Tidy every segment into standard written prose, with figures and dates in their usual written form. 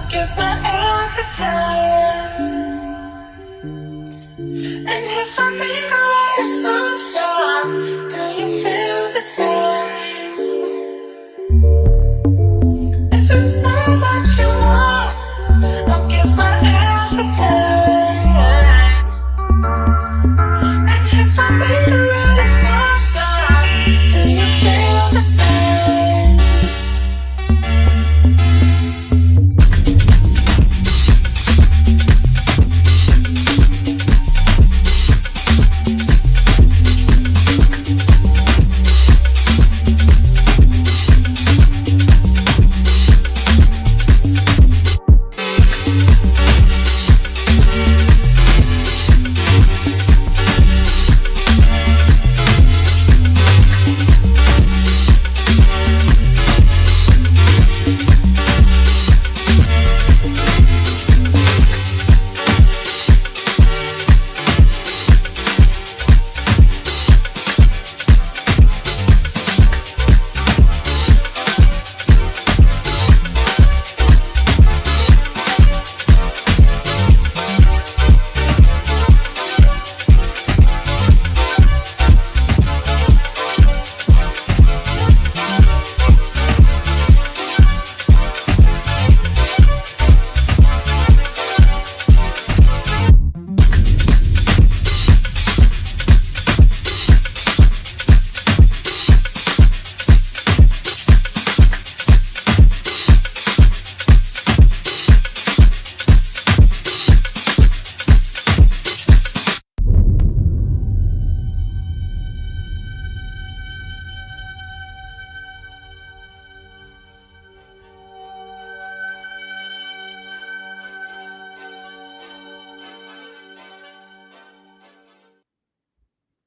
give my everything. And if I make a right assumption, do you feel the same? If it's not what you want, I'll give my everything. And if I make the right assumption, do you feel the same?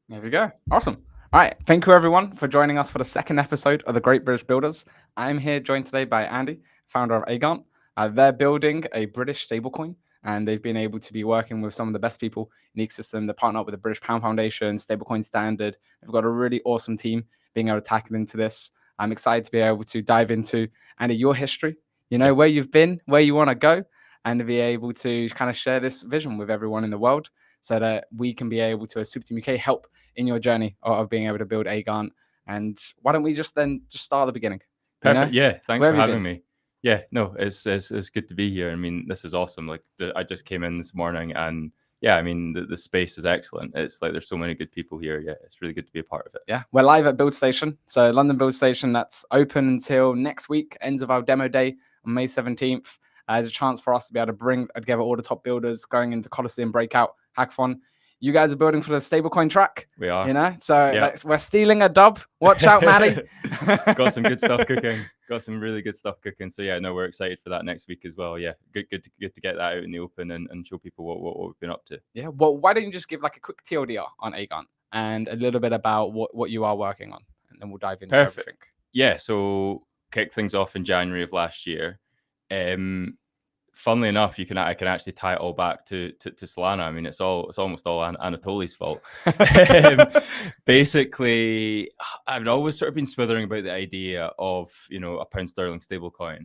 There we go. Awesome. All right. Thank you, everyone, for joining us for the second episode of the Great British Builders. I'm here joined today by Andy, founder of Agant. They're building a British stablecoin, and they've been able to be working with some of the best people in the ecosystem. They partner up with the British Pound Foundation, Stablecoin Standard. They've got a really awesome team being able to tackle into this. I'm excited to be able to dive into, Andy, your history, where you've been, where you want to go, and to be able to kind of share this vision with everyone in the world, so that we can be able to, as Super Team UK, help in your journey of being able to build Agant. And why don't we just start at the beginning? Perfect. Yeah, thanks for having me. Yeah, no, it's good to be here. I mean, this is awesome. Like, I just came in this morning, and yeah, I mean, the space is excellent. It's like there's so many good people here. Yeah, it's really good to be a part of it. Yeah, we're live at Build Station. So London Build Station, that's open until next week, ends of our demo day on May 17th. There's a chance for us to be able to bring together all the top builders going into Coliseum Breakout Hackathon. You guys are building for the stablecoin track. We are. So we're stealing a dub. Watch out, Maddie. Got some good stuff cooking. Got some really good stuff cooking. So yeah, no, we're excited for that next week as well. Yeah, good to get that out in the open and show people what we've been up to. Yeah, well, why don't you just give like a quick TLDR on Agant and a little bit about what you are working on, and then we'll dive into everything. Yeah, so kicked things off in January of last year. Funnily enough, I can actually tie it all back to Solana. I mean, it's almost all Anatoly's fault. Basically, I've always sort of been swithering about the idea of a pound sterling stablecoin,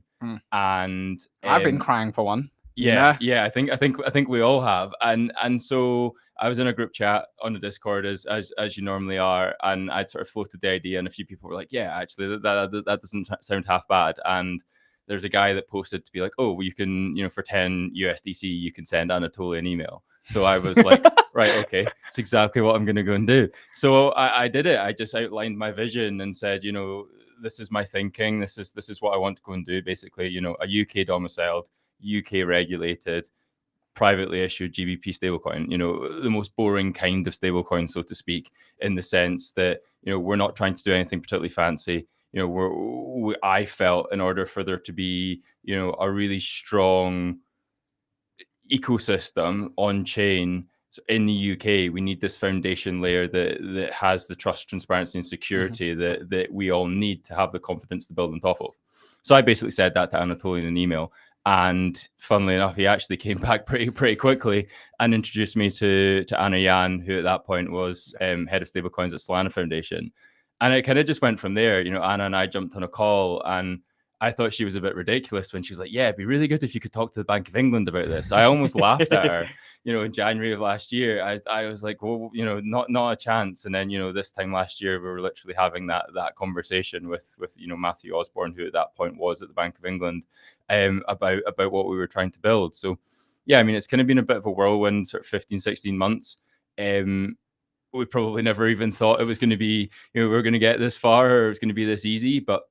and I've been crying for one. Yeah, I think we all have, and so I was in a group chat on the Discord as you normally are, and I'd sort of floated the idea, and a few people were like, "Yeah, actually, that doesn't sound half bad," and there's a guy that posted to be like, "Oh, well, you can, for 10 USDC, you can send Anatoly an email." So I was like, right, okay, it's exactly what I'm going to go and do. So I did it. I just outlined my vision and said, this is my thinking. This is what I want to go and do. Basically, a UK domiciled, UK regulated, privately issued GBP stablecoin, the most boring kind of stablecoin, so to speak, in the sense that, we're not trying to do anything particularly fancy. I felt in order for there to be, a really strong ecosystem on chain in the UK, we need this foundation layer that has the trust, transparency, and security that we all need to have the confidence to build on top of. So I basically said that to Anatoly in an email. And funnily enough, he actually came back pretty quickly and introduced me to Anna Yan, who at that point was head of stablecoins at Solana Foundation. And it kind of just went from there. Anna and I jumped on a call, and I thought she was a bit ridiculous when she was like, yeah, it'd be really good if you could talk to the Bank of England about this. I almost laughed at her, in January of last year. I was like, well, not a chance. And then, this time last year, we were literally having that conversation with Matthew Osborne, who at that point was at the Bank of England, about what we were trying to build. So, yeah, I mean, it's kind of been a bit of a whirlwind, sort of 15, 16 months. We probably never even thought it was going to be, we were going to get this far, or it was going to be this easy, but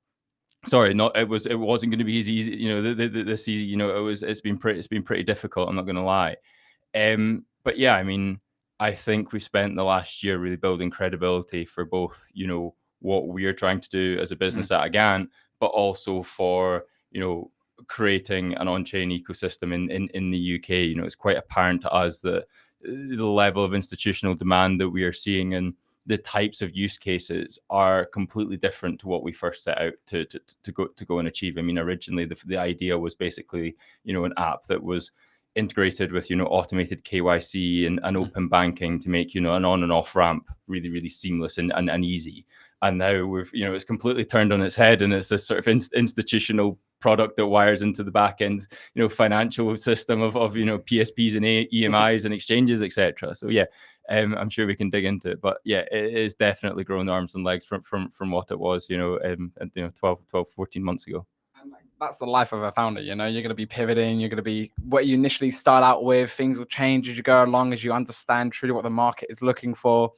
sorry, it wasn't going to be as easy, this easy, it's been pretty difficult. I'm not going to lie. But yeah, I mean, I think we spent the last year really building credibility for both, what we're trying to do as a business at Agant, but also for, creating an on-chain ecosystem in the UK. It's quite apparent to us that the level of institutional demand that we are seeing and the types of use cases are completely different to what we first set out to go and achieve. I mean, originally the idea was basically, an app that was integrated with, automated KYC and open banking to make, an on and off ramp really, really seamless and easy. And now we've, it's completely turned on its head, and it's this sort of institutional product that wires into the back end, financial system of PSPs and EMIs and exchanges, etc. So yeah, I'm sure we can dig into it, but yeah, it is definitely grown arms and legs from what it was, 12, 14 months ago. And that's the life of a founder. You're going to be pivoting. You're going to be what you initially start out with. Things will change as you go along, as you understand truly what the market is looking for.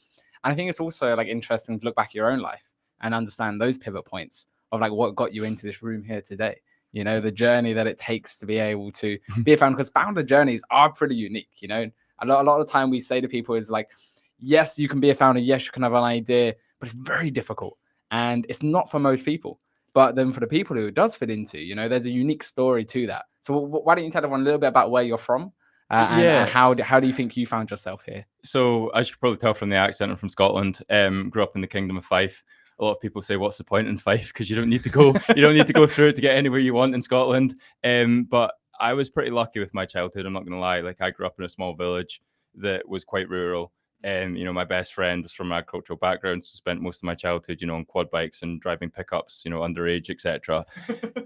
And I think it's also like interesting to look back at your own life and understand those pivot points of like what got you into this room here today. The journey that it takes to be able to be a founder, because founder journeys are pretty unique. A lot of the time we say to people is like, yes, you can be a founder. Yes, you can have an idea, but it's very difficult. And it's not for most people. But then for the people who it does fit into, there's a unique story to that. So why don't you tell everyone a little bit about where you're from? And how do you think you found yourself here? So as you can probably tell from the accent, I'm from Scotland. Grew up in the Kingdom of Fife. A lot of people say, "What's the point in Fife?" Because you don't need to go through it to get anywhere you want in Scotland. But I was pretty lucky with my childhood. I'm not going to lie. Like, I grew up in a small village that was quite rural. My best friend was from an agricultural background, so spent most of my childhood, on quad bikes and driving pickups, underage, etc.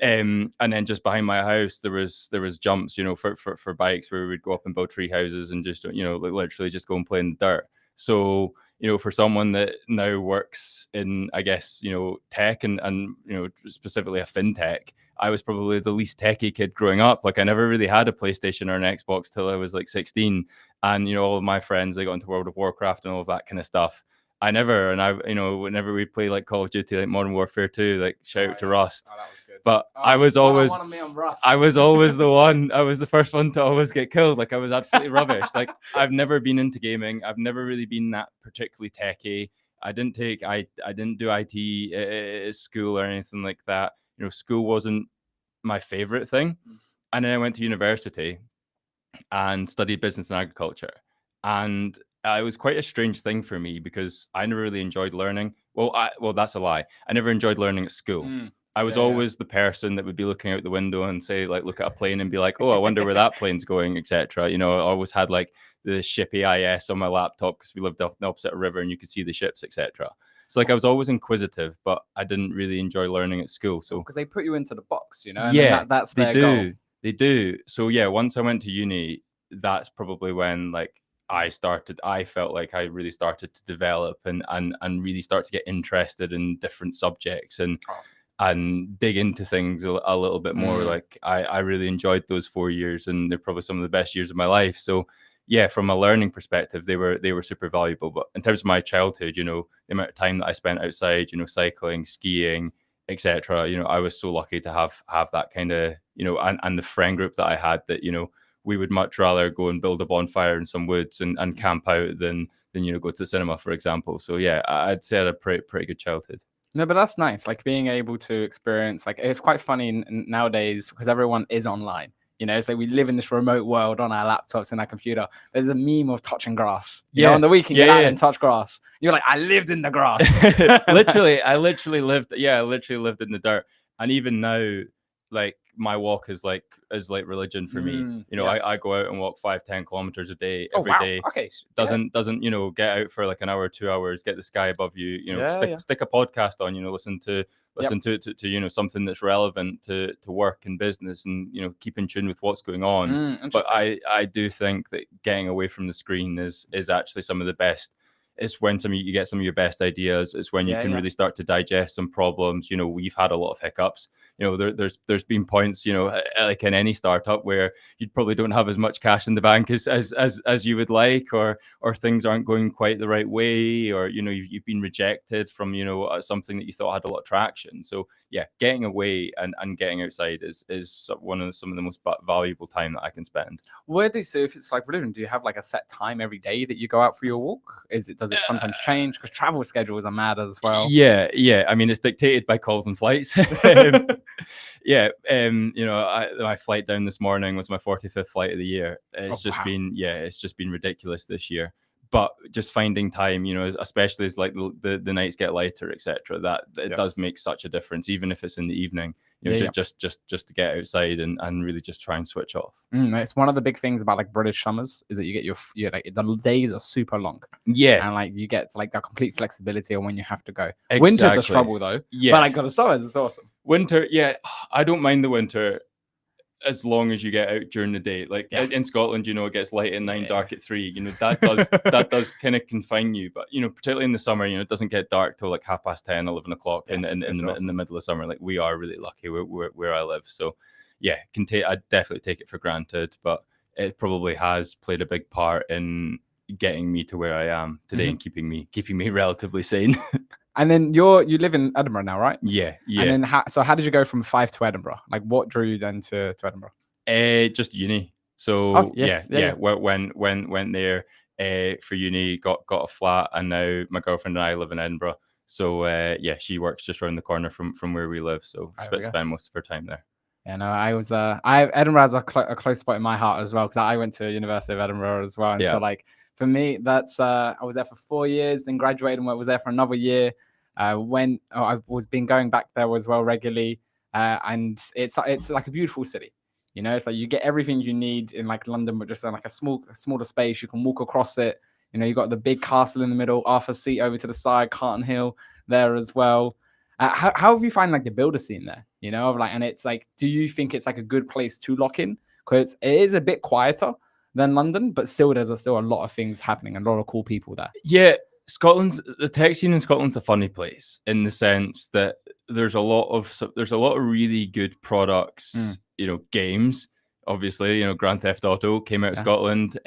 And then just behind my house, there was jumps, for bikes where we would go up and build tree houses and just, literally just go and play in the dirt. So, for someone that now works in, I guess, tech and specifically a fintech, I was probably the least techie kid growing up. Like, I never really had a PlayStation or an Xbox till I was like 16. And, all of my friends, they got into World of Warcraft and all of that kind of stuff. I never, and I, whenever we play like Call of Duty, like Modern Warfare 2, like shout out to Rust. Oh, that was good. But I was always, Rust. I was always the one, I was the first one to always get killed. Like, I was absolutely rubbish. Like, I've never been into gaming. I've never really been that particularly techie. I didn't do IT at school or anything like that. School wasn't my favorite thing. And then I went to university and studied business and agriculture. And it was quite a strange thing for me because I never really enjoyed learning. Well, that's a lie. I never enjoyed learning at school. I was always the person that would be looking out the window and say, like, look at a plane and be like, oh, I wonder where that plane's going, etc. I always had like the ship AIS on my laptop because we lived off the opposite river and you could see the ships, etc. So like I was always inquisitive, but I didn't really enjoy learning at school. So because they put you into the box, and that's their goal. They do. So yeah, once I went to uni, that's probably when like I felt like I really started to develop and really start to get interested in different subjects and dig into things a little bit more. Like I really enjoyed those 4 years, and they're probably some of the best years of my life. So yeah, from a learning perspective, they were super valuable. But in terms of my childhood, the amount of time that I spent outside, cycling, skiing, etc. I was so lucky to have that kind of, and the friend group that I had that, we would much rather go and build a bonfire in some woods and camp out than go to the cinema, for example. So yeah, I'd say I had a pretty good childhood. No, but that's nice. Like being able to experience, like it's quite funny nowadays because everyone is online. It's like we live in this remote world on our laptops and our computer. There's a meme of touching grass. On the weekend, get out and touch grass. You're like, I lived in the grass. I literally lived in the dirt. And even now, like my walk is like religion for me. You know, I Yes. go out and walk 5-10 kilometers a day Oh every wow. day. Okay. Doesn't you know, get out for like an hour, 2 hours, get the sky above you, you know, Yeah, yeah. stick a podcast on, you know, listen to you know, something that's relevant to work and business, and you know, keep in tune with what's going on. But Interesting. I do think that getting away from the screen is actually some of the best. It's when you get some of your best ideas. It's when you Yeah, can yeah. really start to digest some problems. You know, we've had a lot of hiccups. You know, there's been points, you know, like in any startup, where you probably don't have as much cash in the bank as you would like, or things aren't going quite the right way, or you know, you've been rejected from, you know, something that you thought had a lot of traction. So yeah, getting away and getting outside is some of the most valuable time that I can spend. Where do you so if it's like religion, do you have like a set time every day that you go out for your walk? Does it sometimes change? Because travel schedules are mad as well. Yeah. I mean, it's dictated by calls and flights. You know, my flight down this morning was my 45th flight of the year. It's wow. it's just been ridiculous this year. But just finding time, you know, especially as like the nights get lighter, etc., that it does Yes. make such a difference, even if it's in the evening. You know, Yeah, yeah. just to get outside and really just try and switch off. It's one of the big things about like British summers is that you get your like the days are super long, Yeah, and like you get like the complete flexibility on when you have to go. Winter's a exactly. struggle though. Yeah, But like the summers is awesome. winter. Yeah, I don't mind the winter as long as you get out during the day. Like Yeah. in Scotland, you know, it gets light at 9, Yeah. dark at 3. You know, that does kind of confine you. But you know, particularly in the summer, you know, it doesn't get dark till like 10:30, 11 o'clock Yes, in it's the awesome. middle of summer. Like we are really lucky where I live. So yeah, I definitely take it for granted, but it probably has played a big part in getting me to where I am today and keeping me relatively sane. And then you live in Edinburgh now, right? Yeah. And then how did you go from Fife to Edinburgh? Like what drew you then to Edinburgh? Just uni. So Oh, yes. Yeah. Went there for uni, got a flat, and now my girlfriend and I live in Edinburgh. So yeah, she works just around the corner from where we live. So There we go. spend most of her time there. Yeah, no, Edinburgh has a close spot in my heart as well because I went to University of Edinburgh as well, and Yeah. so like for me, that's I was there for 4 years, then graduated and was there for another year. I was been going back there as well regularly, and it's like a beautiful city. You know, it's like you get everything you need in like London, but just in like a smaller space. You can walk across it. You know, you got the big castle in the middle, Arthur's Seat over to the side, Carton Hill there as well. How have you find like the builder scene there? You know, of like, and it's like, do you think it's like a good place to lock in? Because it is a bit quieter than London, but still there's still a lot of things happening, and a lot of cool people there. Yeah, the tech scene in Scotland's a funny place in the sense that there's a lot of really good products, you know, games. Obviously, you know, Grand Theft Auto came out of Yeah. Scotland.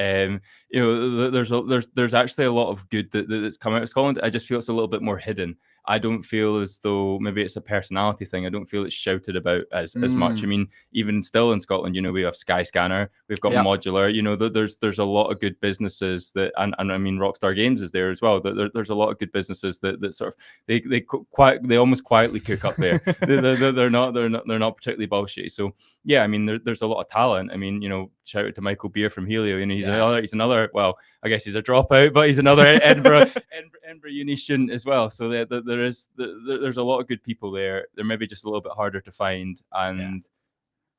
You know, there's actually a lot of good that's come out of Scotland. I just feel it's a little bit more hidden. I don't feel as though, maybe it's a personality thing, I don't feel it's shouted about as much. I mean, even still in Scotland, you know, we have Skyscanner, we've got Yep. Modular, you know, there's a lot of good businesses that, and I mean, Rockstar Games is there as well. There's a lot of good businesses that sort of they almost quietly cook up there. They're not particularly bullshit. So yeah, I mean, there's a lot of talent. I mean, you know, shout out to Michael Beer from Helio. You know, he's another. Well, I guess he's a dropout, but he's another Edinburgh uni student as well. So there's a lot of good people there. They're maybe just a little bit harder to find. And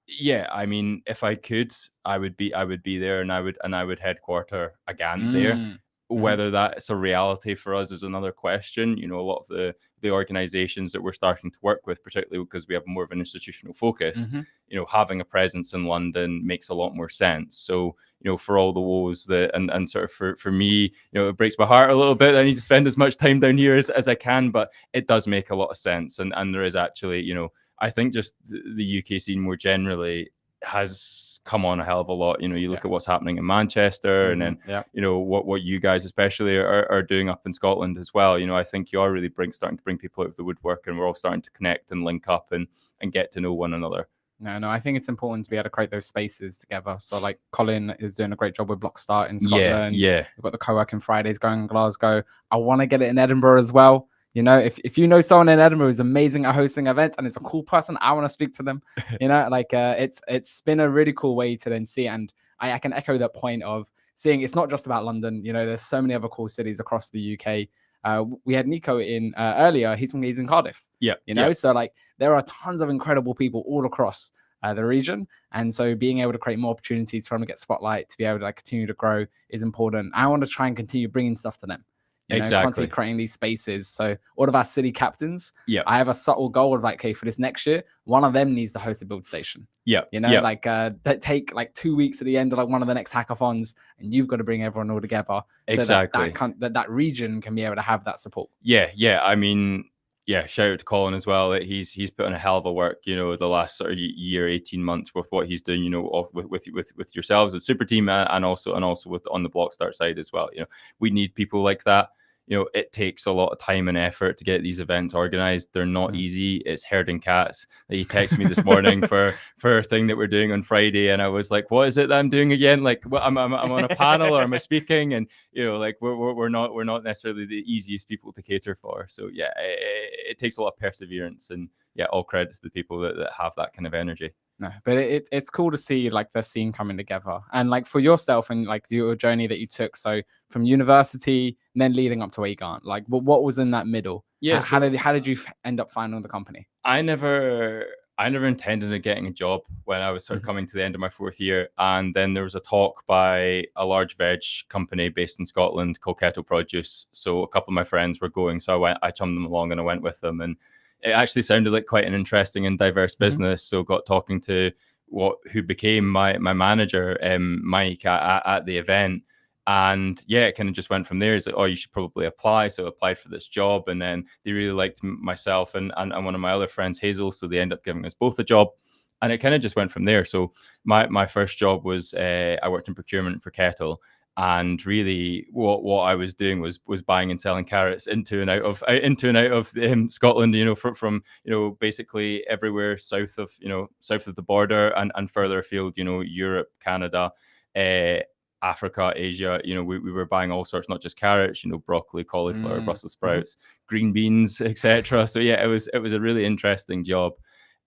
yeah, I mean, if I could, I would be there, and I would headquarter again there. Whether that's a reality for us is another question. You know, a lot of the organizations that we're starting to work with, particularly because we have more of an institutional focus, you know, having a presence in London makes a lot more sense. So, you know, for all the woes that, and sort of for me, you know, it breaks my heart a little bit. I need to spend as much time down here as I can, but it does make a lot of sense. And there is actually, you know, I think just the UK scene more generally has come on a hell of a lot. You know, you look at what's happening in Manchester, and then you know what you guys especially are doing up in Scotland as well. You know, I think you are really starting to bring people out of the woodwork, and we're all starting to connect and link up and get to know one another. No, I think it's important to be able to create those spaces together. So like Colin is doing a great job with Blockstart in Scotland. Yeah. We've got the co-working Fridays going in Glasgow. I want to get it in Edinburgh as well. You know, if you know someone in Edinburgh who's amazing at hosting events and is a cool person, I want to speak to them. You know, like it's been a really cool way to then see, and I can echo that point of seeing it's not just about London. You know, there's so many other cool cities across the UK We had Nico in earlier. He's in Cardiff. Yeah, You know, so like there are tons of incredible people all across the region, and so being able to create more opportunities for them to get spotlight, to be able to like continue to grow is important. I want to try and continue bringing stuff to them. You know, constantly creating these spaces. So all of our city captains, I have a subtle goal of like, okay, for this next year, one of them needs to host a build station. Yeah, you know, like that take like 2 weeks at the end of like one of the next hackathons, and you've got to bring everyone all together. Exactly. So that region can be able to have that support. Yeah. I mean, shout out to Colin as well. That he's put in a hell of a work, you know, the last sort of year, 18 months with what he's doing, you know, with yourselves as super team, and also with on the Blockstart side as well. You know, we need people like that. You know, it takes a lot of time and effort to get these events organized. They're not easy. It's herding cats. He texted me this morning for a thing that we're doing on Friday, and I was like, "What is it that I'm doing again? Like, I'm on a panel, or am I speaking?" And you know, like we're not necessarily the easiest people to cater for. So yeah, it takes a lot of perseverance, and all credit to the people that have that kind of energy. No, but it's cool to see like the scene coming together, and like for yourself and like your journey that you took. So from university and then leading up to Aegon, like what was in that middle? Yeah. How did you end up finding the company? I never intended on getting a job when I was sort of coming to the end of my 4th year. And then there was a talk by a large veg company based in Scotland called Kettle Produce. So a couple of my friends were going, so I chummed them along and I went with them. And it actually sounded like quite an interesting and diverse business. So got talking to who became my manager, Mike, at the event. And it kind of just went from there. It's like, oh, you should probably apply. So I applied for this job, and then they really liked myself and one of my other friends, Hazel. So they ended up giving us both a job, and it kind of just went from there. So my first job was I worked in procurement for Kettle, and really what I was doing was buying and selling carrots into and out of Scotland. You know, from you know, basically everywhere south of the border and further afield. You know, Europe, Canada. Africa, Asia, you know, we were buying all sorts, not just carrots, you know, broccoli, cauliflower, Brussels sprouts, green beans, etc. So it was a really interesting job,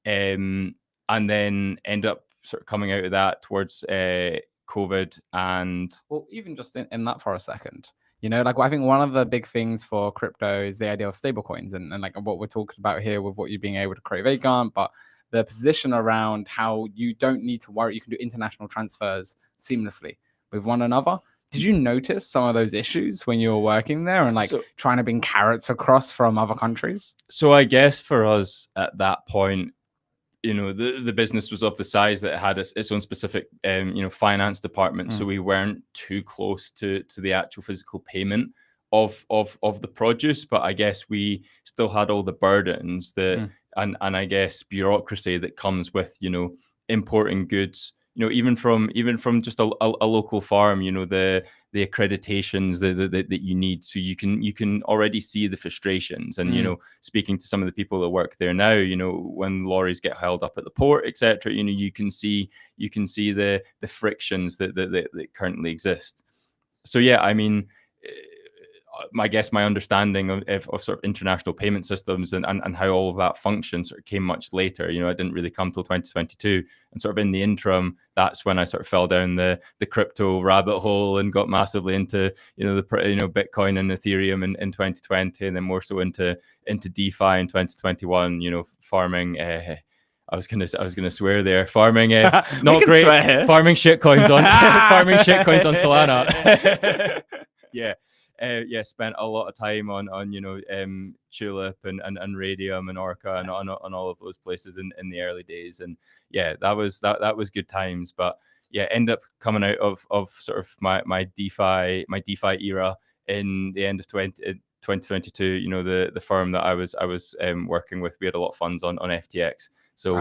and then end up sort of coming out of that towards COVID. And well, even just in that for a second, you know, like I think one of the big things for crypto is the idea of stablecoins, and like what we're talking about here with what you being able to create Aegon, but the position around how you don't need to worry, you can do international transfers seamlessly with one another. Did you notice some of those issues when you were working there and like trying to bring carrots across from other countries? So I guess for us at that point, you know, the business was of the size that it had its own specific, you know, finance department. So we weren't too close to the actual physical payment of the produce, but I guess we still had all the burdens that and I guess bureaucracy that comes with, you know, importing goods. You know, even from just a local farm, you know, the accreditations that you need, so you can already see the frustrations. And you know, speaking to some of the people that work there now, you know, when lorries get held up at the port, etc., you know, you can see the frictions that currently exist. So I mean, I guess my understanding of sort of international payment systems and how all of that functions sort of came much later. You know, I didn't really come till 2022, and sort of in the interim, that's when I sort of fell down the crypto rabbit hole and got massively into, you know, Bitcoin and Ethereum in 2020, and then more so into DeFi in 2021. You know, farming. I was gonna swear there. Farming, not great. Farming shitcoins on farming shitcoins on Solana. Spent a lot of time on you know, Tulip and Radium and Orca and on all of those places in the early days. And that was good times. But end up coming out of sort of my DeFi era in the end of 2022. You know, the firm that I was working with, we had a lot of funds on FTX. So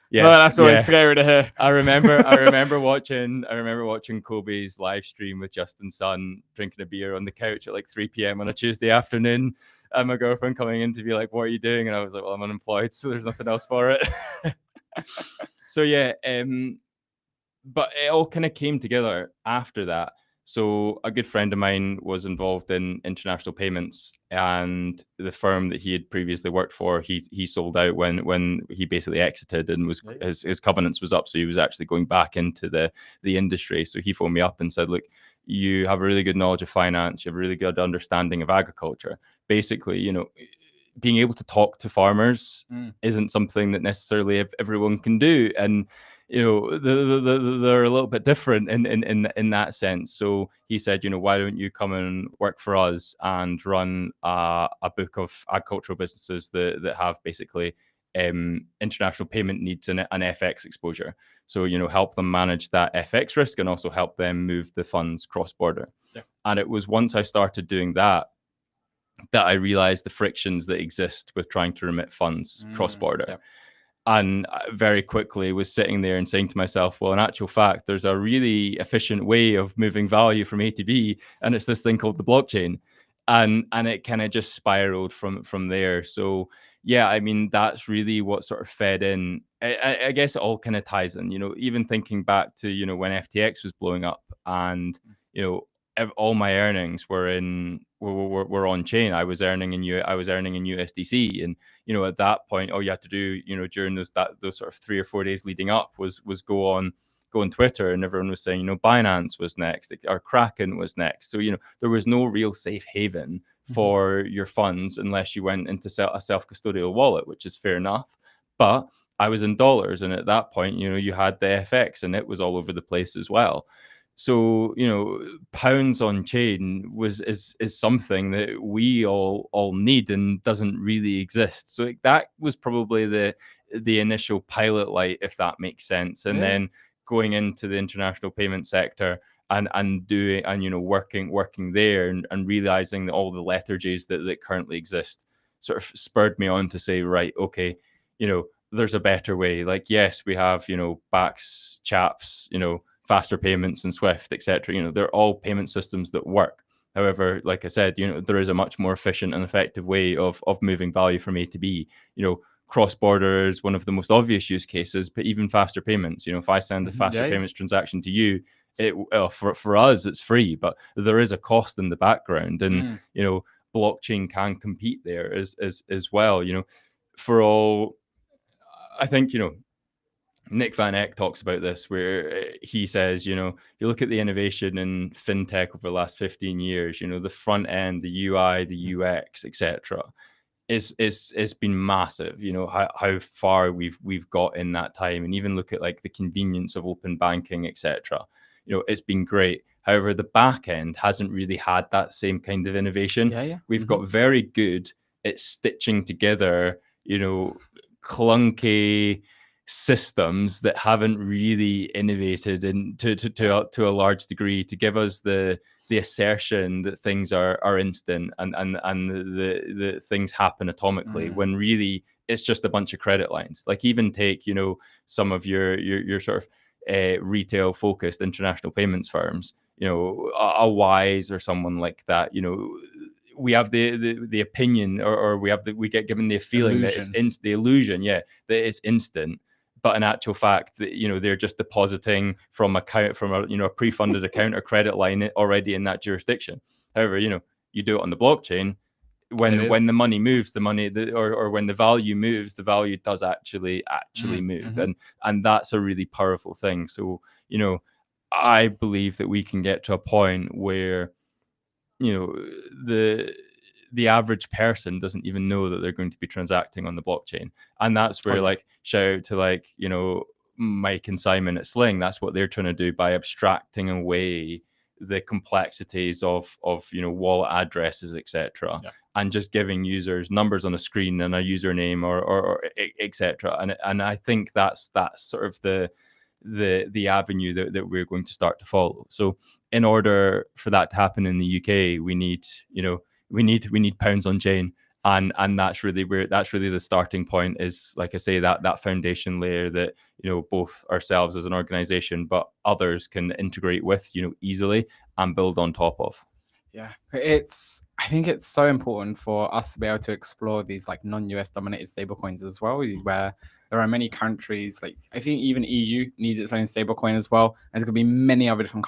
no, that's always scary to hear. I remember watching Kobe's live stream with Justin Sun, drinking a beer on the couch at like 3 p.m. on a Tuesday afternoon, and my girlfriend coming in to be like, "What are you doing?" And I was like, "Well, I'm unemployed, so there's nothing else for it." So but it all kind of came together after that. So a good friend of mine was involved in international payments, and the firm that he had previously worked for, he sold out when he basically exited, and was his covenants was up. So he was actually going back into the industry. So he phoned me up and said, "Look, you have a really good knowledge of finance, you have a really good understanding of agriculture. Basically, being able to talk to farmers isn't something that necessarily everyone can do, and they're a little bit different in that sense. So he said, why don't you come and work for us and run a book of agricultural businesses that have basically international payment needs and an FX exposure. So help them manage that FX risk and also help them move the funds cross border. Yeah. And it was once I started doing that I realized the frictions that exist with trying to remit funds cross border. Yeah. And very quickly was sitting there and saying to myself, well, in actual fact, there's a really efficient way of moving value from A to B, and it's this thing called the blockchain. And it kind of just spiraled from there. So yeah, I mean, that's really what sort of fed in. I guess it all kind of ties in, even thinking back to, when FTX was blowing up, and, all my earnings were on chain. I was earning in USDC, and at that point, all you had to do, during those sort of 3 or 4 days leading up was go on Twitter, and everyone was saying, Binance was next, or Kraken was next. So there was no real safe haven for your funds unless you went into a self-custodial wallet, which is fair enough. But I was in dollars, and at that point, you had the FX, and it was all over the place as well. So pounds on chain is something that we all need and doesn't really exist. So that was probably the initial pilot light, if that makes sense. And then going into the international payment sector and working there and realizing that all the lethargies that currently exist sort of spurred me on to say, right, okay, there's a better way. Like, yes, we have Bax, Chaps, faster payments and Swift, etc. They're all payment systems that work. However, like I said, there is a much more efficient and effective way of moving value from A to B. Cross-border is one of the most obvious use cases, but even faster payments. If I send a faster payments transaction to you, for us it's free, but there is a cost in the background, and blockchain can compete there as well. For all, I think Nick Van Eck talks about this, where he says, if you look at the innovation in fintech over the last 15 years, the front end, the UI, the UX, etc., it's been massive. How far we've got in that time, and even look at like the convenience of open banking, etc. It's been great. However, the back end hasn't really had that same kind of innovation. We've got very good at stitching together, clunky systems that haven't really innovated and to a large degree to give us the assertion that things are instant and the things happen atomically, when really it's just a bunch of credit lines. Like, even take some of your sort of retail focused international payments firms, a Wise or someone like that. We have the opinion, or we get given the feeling illusion. that it's the illusion, that it's instant. But in actual fact, they're just depositing from a pre-funded account or credit line already in that jurisdiction. However, you do it on the blockchain. When the money moves, or when the value moves, the value does actually move, and that's a really powerful thing. So I believe that we can get to a point where the average person doesn't even know that they're going to be transacting on the blockchain. And that's where, like, shout out to Mike and Simon at Sling. That's what they're trying to do by abstracting away the complexities of wallet addresses, etc., and just giving users numbers on a screen and a username or etc. And I think that's sort of the avenue that we're going to start to follow. So in order for that to happen in the UK, we need pounds on chain, and that's really the starting point, is, like I say, that foundation layer that both ourselves as an organization but others can integrate with easily and build on top of. I think it's so important for us to be able to explore these like non-US dominated stablecoins as well, where there are many countries, like I think even EU needs its own stablecoin as well. And there's going to be many other different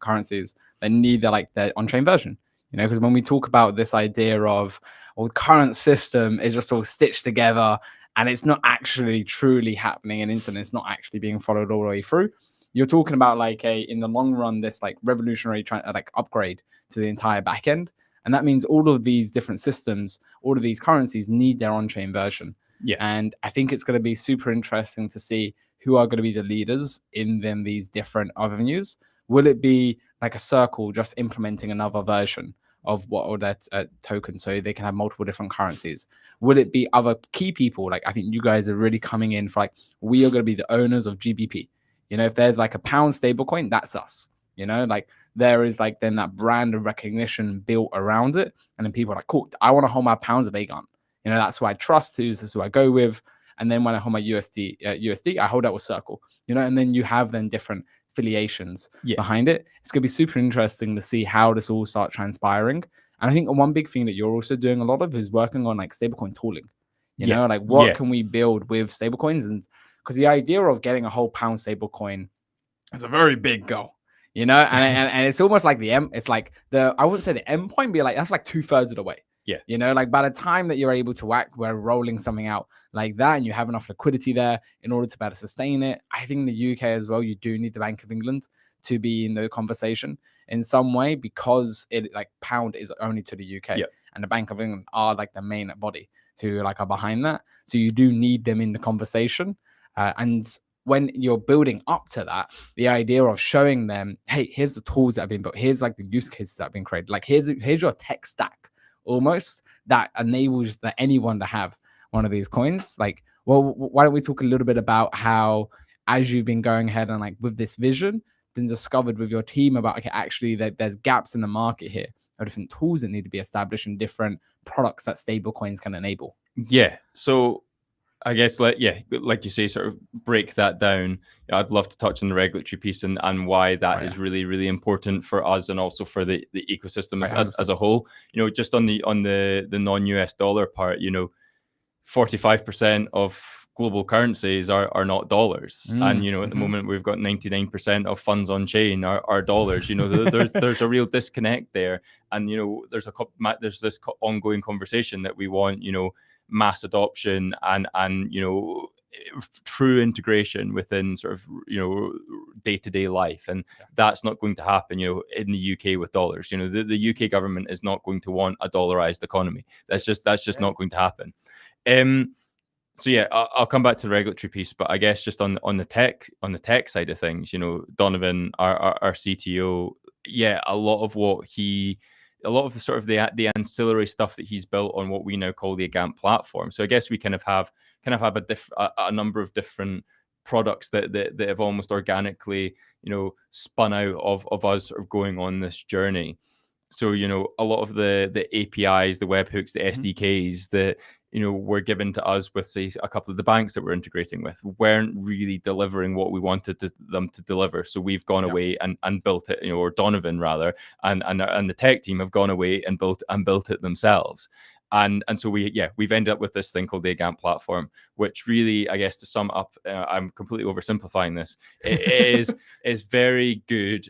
currencies that need their on-chain version. Because when we talk about this idea of, the current system is just all stitched together and it's not actually truly happening in instant, it's not actually being followed all the way through. you're talking about like in the long run, this like revolutionary like upgrade to the entire backend. And that means all of these different systems, all of these currencies need their on-chain version. Yeah. And I think it's going to be super interesting to see who are going to be the leaders in then these different avenues. Will it be like a Circle just implementing another version of what or that token so they can have multiple different currencies? Will it be other key people? Like I think you guys are really coming in for like, we are going to be the owners of GBP. You know, if there's like a pound stablecoin, that's us. You know, like there is like then that brand of recognition built around it. And then people are like, cool, I want to hold my pounds of Aegon. You know, that's who I trust, this is who I go with. And then when I hold my USD, I hold that with Circle, you know, and then you have then different affiliations behind it. It's going to be super interesting to see how this all starts transpiring. And I think one big thing that you're also doing a lot of is working on like stablecoin tooling. You know, like what can we build with stablecoins? And because the idea of getting a whole pound stablecoin is a very big goal. You know, and it's almost like it's like I wouldn't say the end point, but like that's like 2/3 of the way. Yeah. You know, like by the time that you're able to we're rolling something out like that and you have enough liquidity there in order to better sustain it. I think in the UK as well, you do need the Bank of England to be in the conversation in some way, because it like pound is only to the UK and the Bank of England are like the main body to like are behind that. So you do need them in the conversation. And when you're building up to that, the idea of showing them, hey, here's the tools that have been built. Here's like the use cases that have been created. Like here's your tech stack almost that enables that anyone to have one of these coins. Like, well, why don't we talk a little bit about how, as you've been going ahead and like with this vision, then discovered with your team about, okay, actually there's gaps in the market here, or different tools that need to be established and different products that stable coins can enable. Yeah. So I guess like you say, sort of break that down. I'd love to touch on the regulatory piece and why that is really, really important for us and also for the ecosystem as a whole. You know, just on the non-US dollar part, you know, 45% of global currencies are not dollars, and you know at the moment we've got 99% of funds on chain are dollars. You know, there's a real disconnect there, and you know there's this ongoing conversation that we want, you know, mass adoption and you know true integration within sort of, you know, day-to-day life, and that's not going to happen, you know, in the UK with dollars. You know, the UK government is not going to want a dollarized economy. That's just not going to happen. So yeah, I'll come back to the regulatory piece, but I guess just on the tech side of things, you know, Donovan, our CTO, a lot of the sort of the ancillary stuff that he's built on what we now call the Agant platform. So I guess we kind of have a number of different products that have almost organically, you know, spun out of us sort of going on this journey. So, you know, a lot of the APIs, the webhooks, the SDKs that, you know, were given to us with, say, a couple of the banks that we're integrating with weren't really delivering what we wanted them to deliver. So we've gone away and built it, you know, or Donovan rather, and the tech team have gone away and built it themselves. And so we've ended up with this thing called the Agant platform, which really, I guess, to sum up, I'm completely oversimplifying this. It is very good.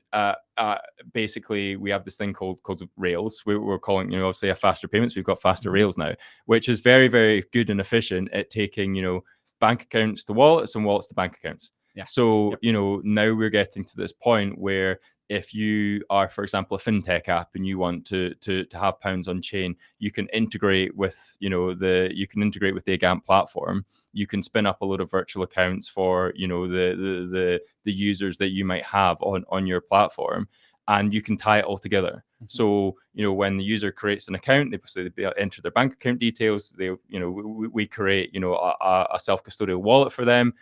Basically, we have this thing called Rails. We're calling, you know, obviously a faster payments. We've got faster Rails now, which is very, very good and efficient at taking, you know, bank accounts to wallets and wallets to bank accounts. Yeah. So, you know, now we're getting to this point where if you are, for example, a fintech app and you want to have pounds on chain, you can integrate with, you know, the Agant platform. You can spin up a load of virtual accounts for, you know, the users that you might have on your platform, and you can tie it all together. So, you know, when the user creates an account, they enter their bank account details. They, you know, we create, you know, a self-custodial wallet for them,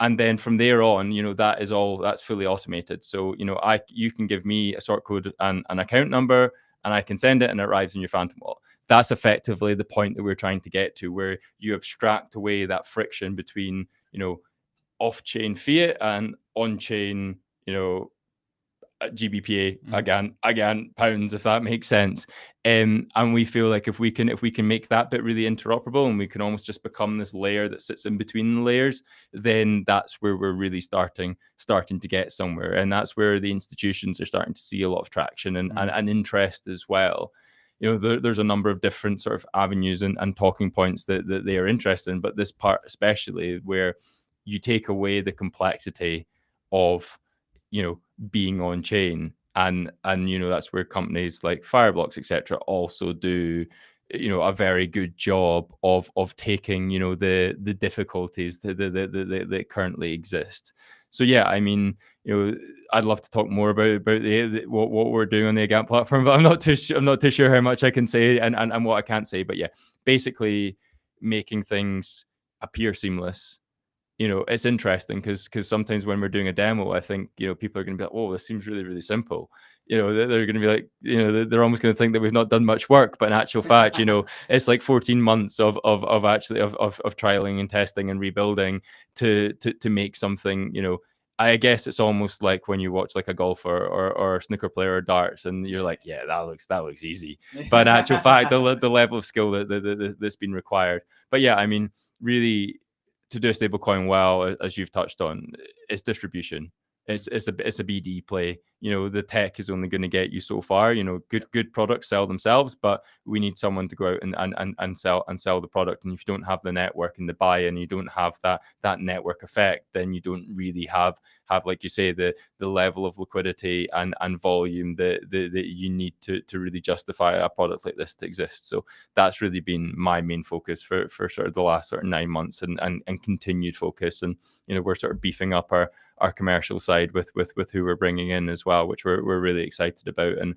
and then from there on, you know, that's fully automated. So, you know, you can give me a sort code and an account number, and I can send it, and it arrives in your Phantom wallet. That's effectively the point that we're trying to get to, where you abstract away that friction between, you know, off-chain fiat and on-chain, you know, GBP, again, pounds, if that makes sense. And we feel like if we can make that bit really interoperable, and we can almost just become this layer that sits in between the layers, then that's where we're really starting to get somewhere. And that's where the institutions are starting to see a lot of traction and interest as well. You know, there's a number of different sort of avenues and talking points that they are interested in, but this part especially, where you take away the complexity of being on chain, and that's where companies like Fireblocks, etc., also do a very good job of taking the difficulties that currently exist. So yeah, I mean, I'd love to talk more about what we're doing on the Agant platform, but I'm not too sure how much I can say and what I can't say. But yeah, basically making things appear seamless. It's interesting because sometimes when we're doing a demo, I think people are going to be like, "Oh, this seems really, really simple." They're going to be like, they're almost going to think that we've not done much work, but in actual fact, it's like 14 months of trialing and testing and rebuilding to make something. I guess it's almost like when you watch like a golfer or a snooker player or darts, and you're like, "Yeah, that looks easy," but in actual fact, the level of skill that's been required. But yeah, I mean, really, to do a stablecoin well, as you've touched on, it's distribution. It's a BD play. The tech is only going to get you so far. Good products sell themselves, but we need someone to go out and sell the product. And if you don't have the network and the buy-in, you don't have that network effect, then you don't really have like you say the level of liquidity and volume that you need to really justify a product like this to exist. So that's really been my main focus for sort of the last sort of 9 months and continued focus. And we're sort of beefing up our commercial side with who we're bringing in as well, which we're really excited about. And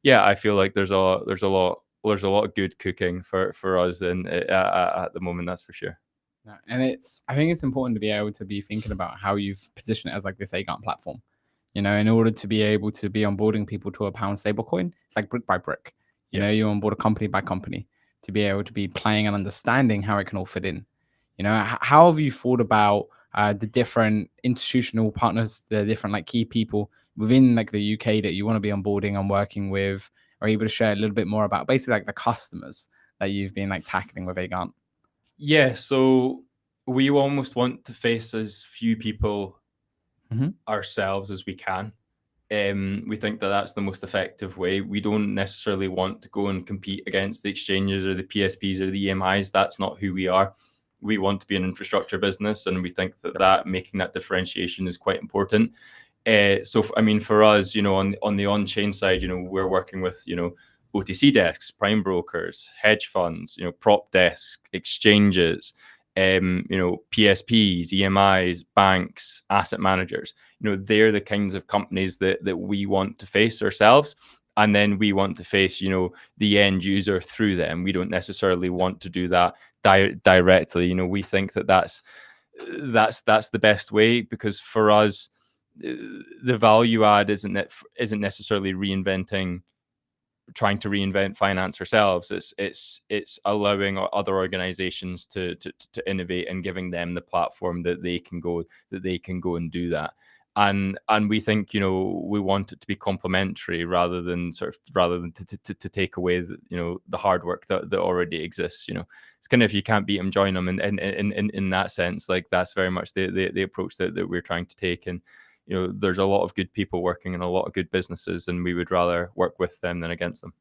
yeah, I feel like there's a lot of good cooking for us and at the moment, that's for sure. Yeah, and I think it's important to be able to be thinking about how you've positioned it as like this Agant platform. In order to be able to be onboarding people to a pound stablecoin, it's like brick by brick. You onboard a company by company to be able to be playing and understanding how it can all fit in. How have you thought about the different institutional partners, the different like key people within like the UK that you want to be onboarding and working with? Are you able to share a little bit more about basically like the customers that you've been like tackling with Agant? Yeah, so we almost want to face as few people ourselves as we can. We think that that's the most effective way. We don't necessarily want to go and compete against the exchanges or the PSPs or the EMIs. That's not who we are. We want to be an infrastructure business, and we think that making that differentiation is quite important. For us, on the on-chain side, we're working with, OTC desks, prime brokers, hedge funds, prop desks, exchanges, PSPs, EMIs, banks, asset managers. They're the kinds of companies that we want to face ourselves. And then we want to face, the end user through them. We don't necessarily want to do that directly. We think that's the best way, because for us, the value add isn't necessarily trying to reinvent finance ourselves. It's allowing other organizations to innovate and giving them the platform that they can go and do that. And we think we want it to be complementary rather than to take away the hard work that already exists. It's kind of, if you can't beat them, join them, and in that sense, like that's very much the approach that we're trying to take. And there's a lot of good people working in a lot of good businesses, and we would rather work with them than against them.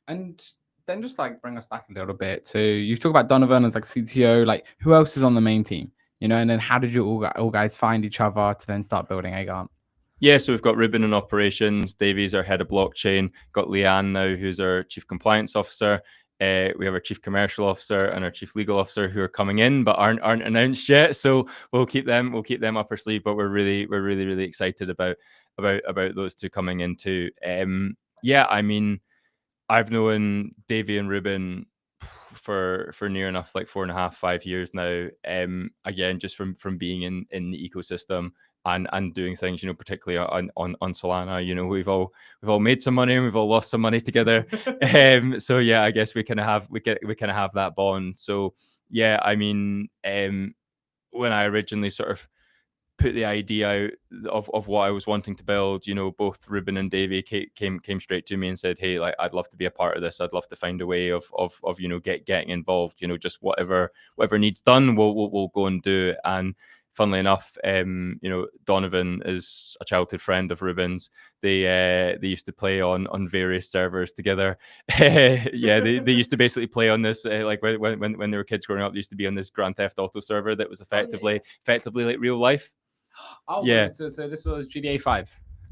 And then just like bring us back a little bit to, you talk about Donovan as like CTO, like who else is on the main team? And then how did you all guys find each other to then start building Agant? Yeah, so we've got Ruben in operations, Davies our head of blockchain, got Leanne now, who's our chief compliance officer. We have our chief commercial officer and our chief legal officer who are coming in but aren't announced yet. So we'll keep them up our sleeve. But we're really excited about those two coming in too. Yeah, I mean, I've known Davy and Ruben for near enough like 4.5, 5 years now. Again, just from being in the ecosystem and doing things, particularly on Solana. We've all made some money and we've all lost some money together. So yeah, I guess we kind of have that bond. So yeah, I mean, when I originally sort of put the idea out of what I was wanting to build, both Ruben and Davey came straight to me and said, "Hey, like I'd love to be a part of this. I'd love to find a way of getting involved. Just whatever needs done, we'll go and do it." And funnily enough, Donovan is a childhood friend of Ruben's. They used to play on various servers together. Yeah, they used to basically play on this like when they were kids growing up. They used to be on this Grand Theft Auto server that was effectively like real life. Oh, Yeah. So this was GDA 5.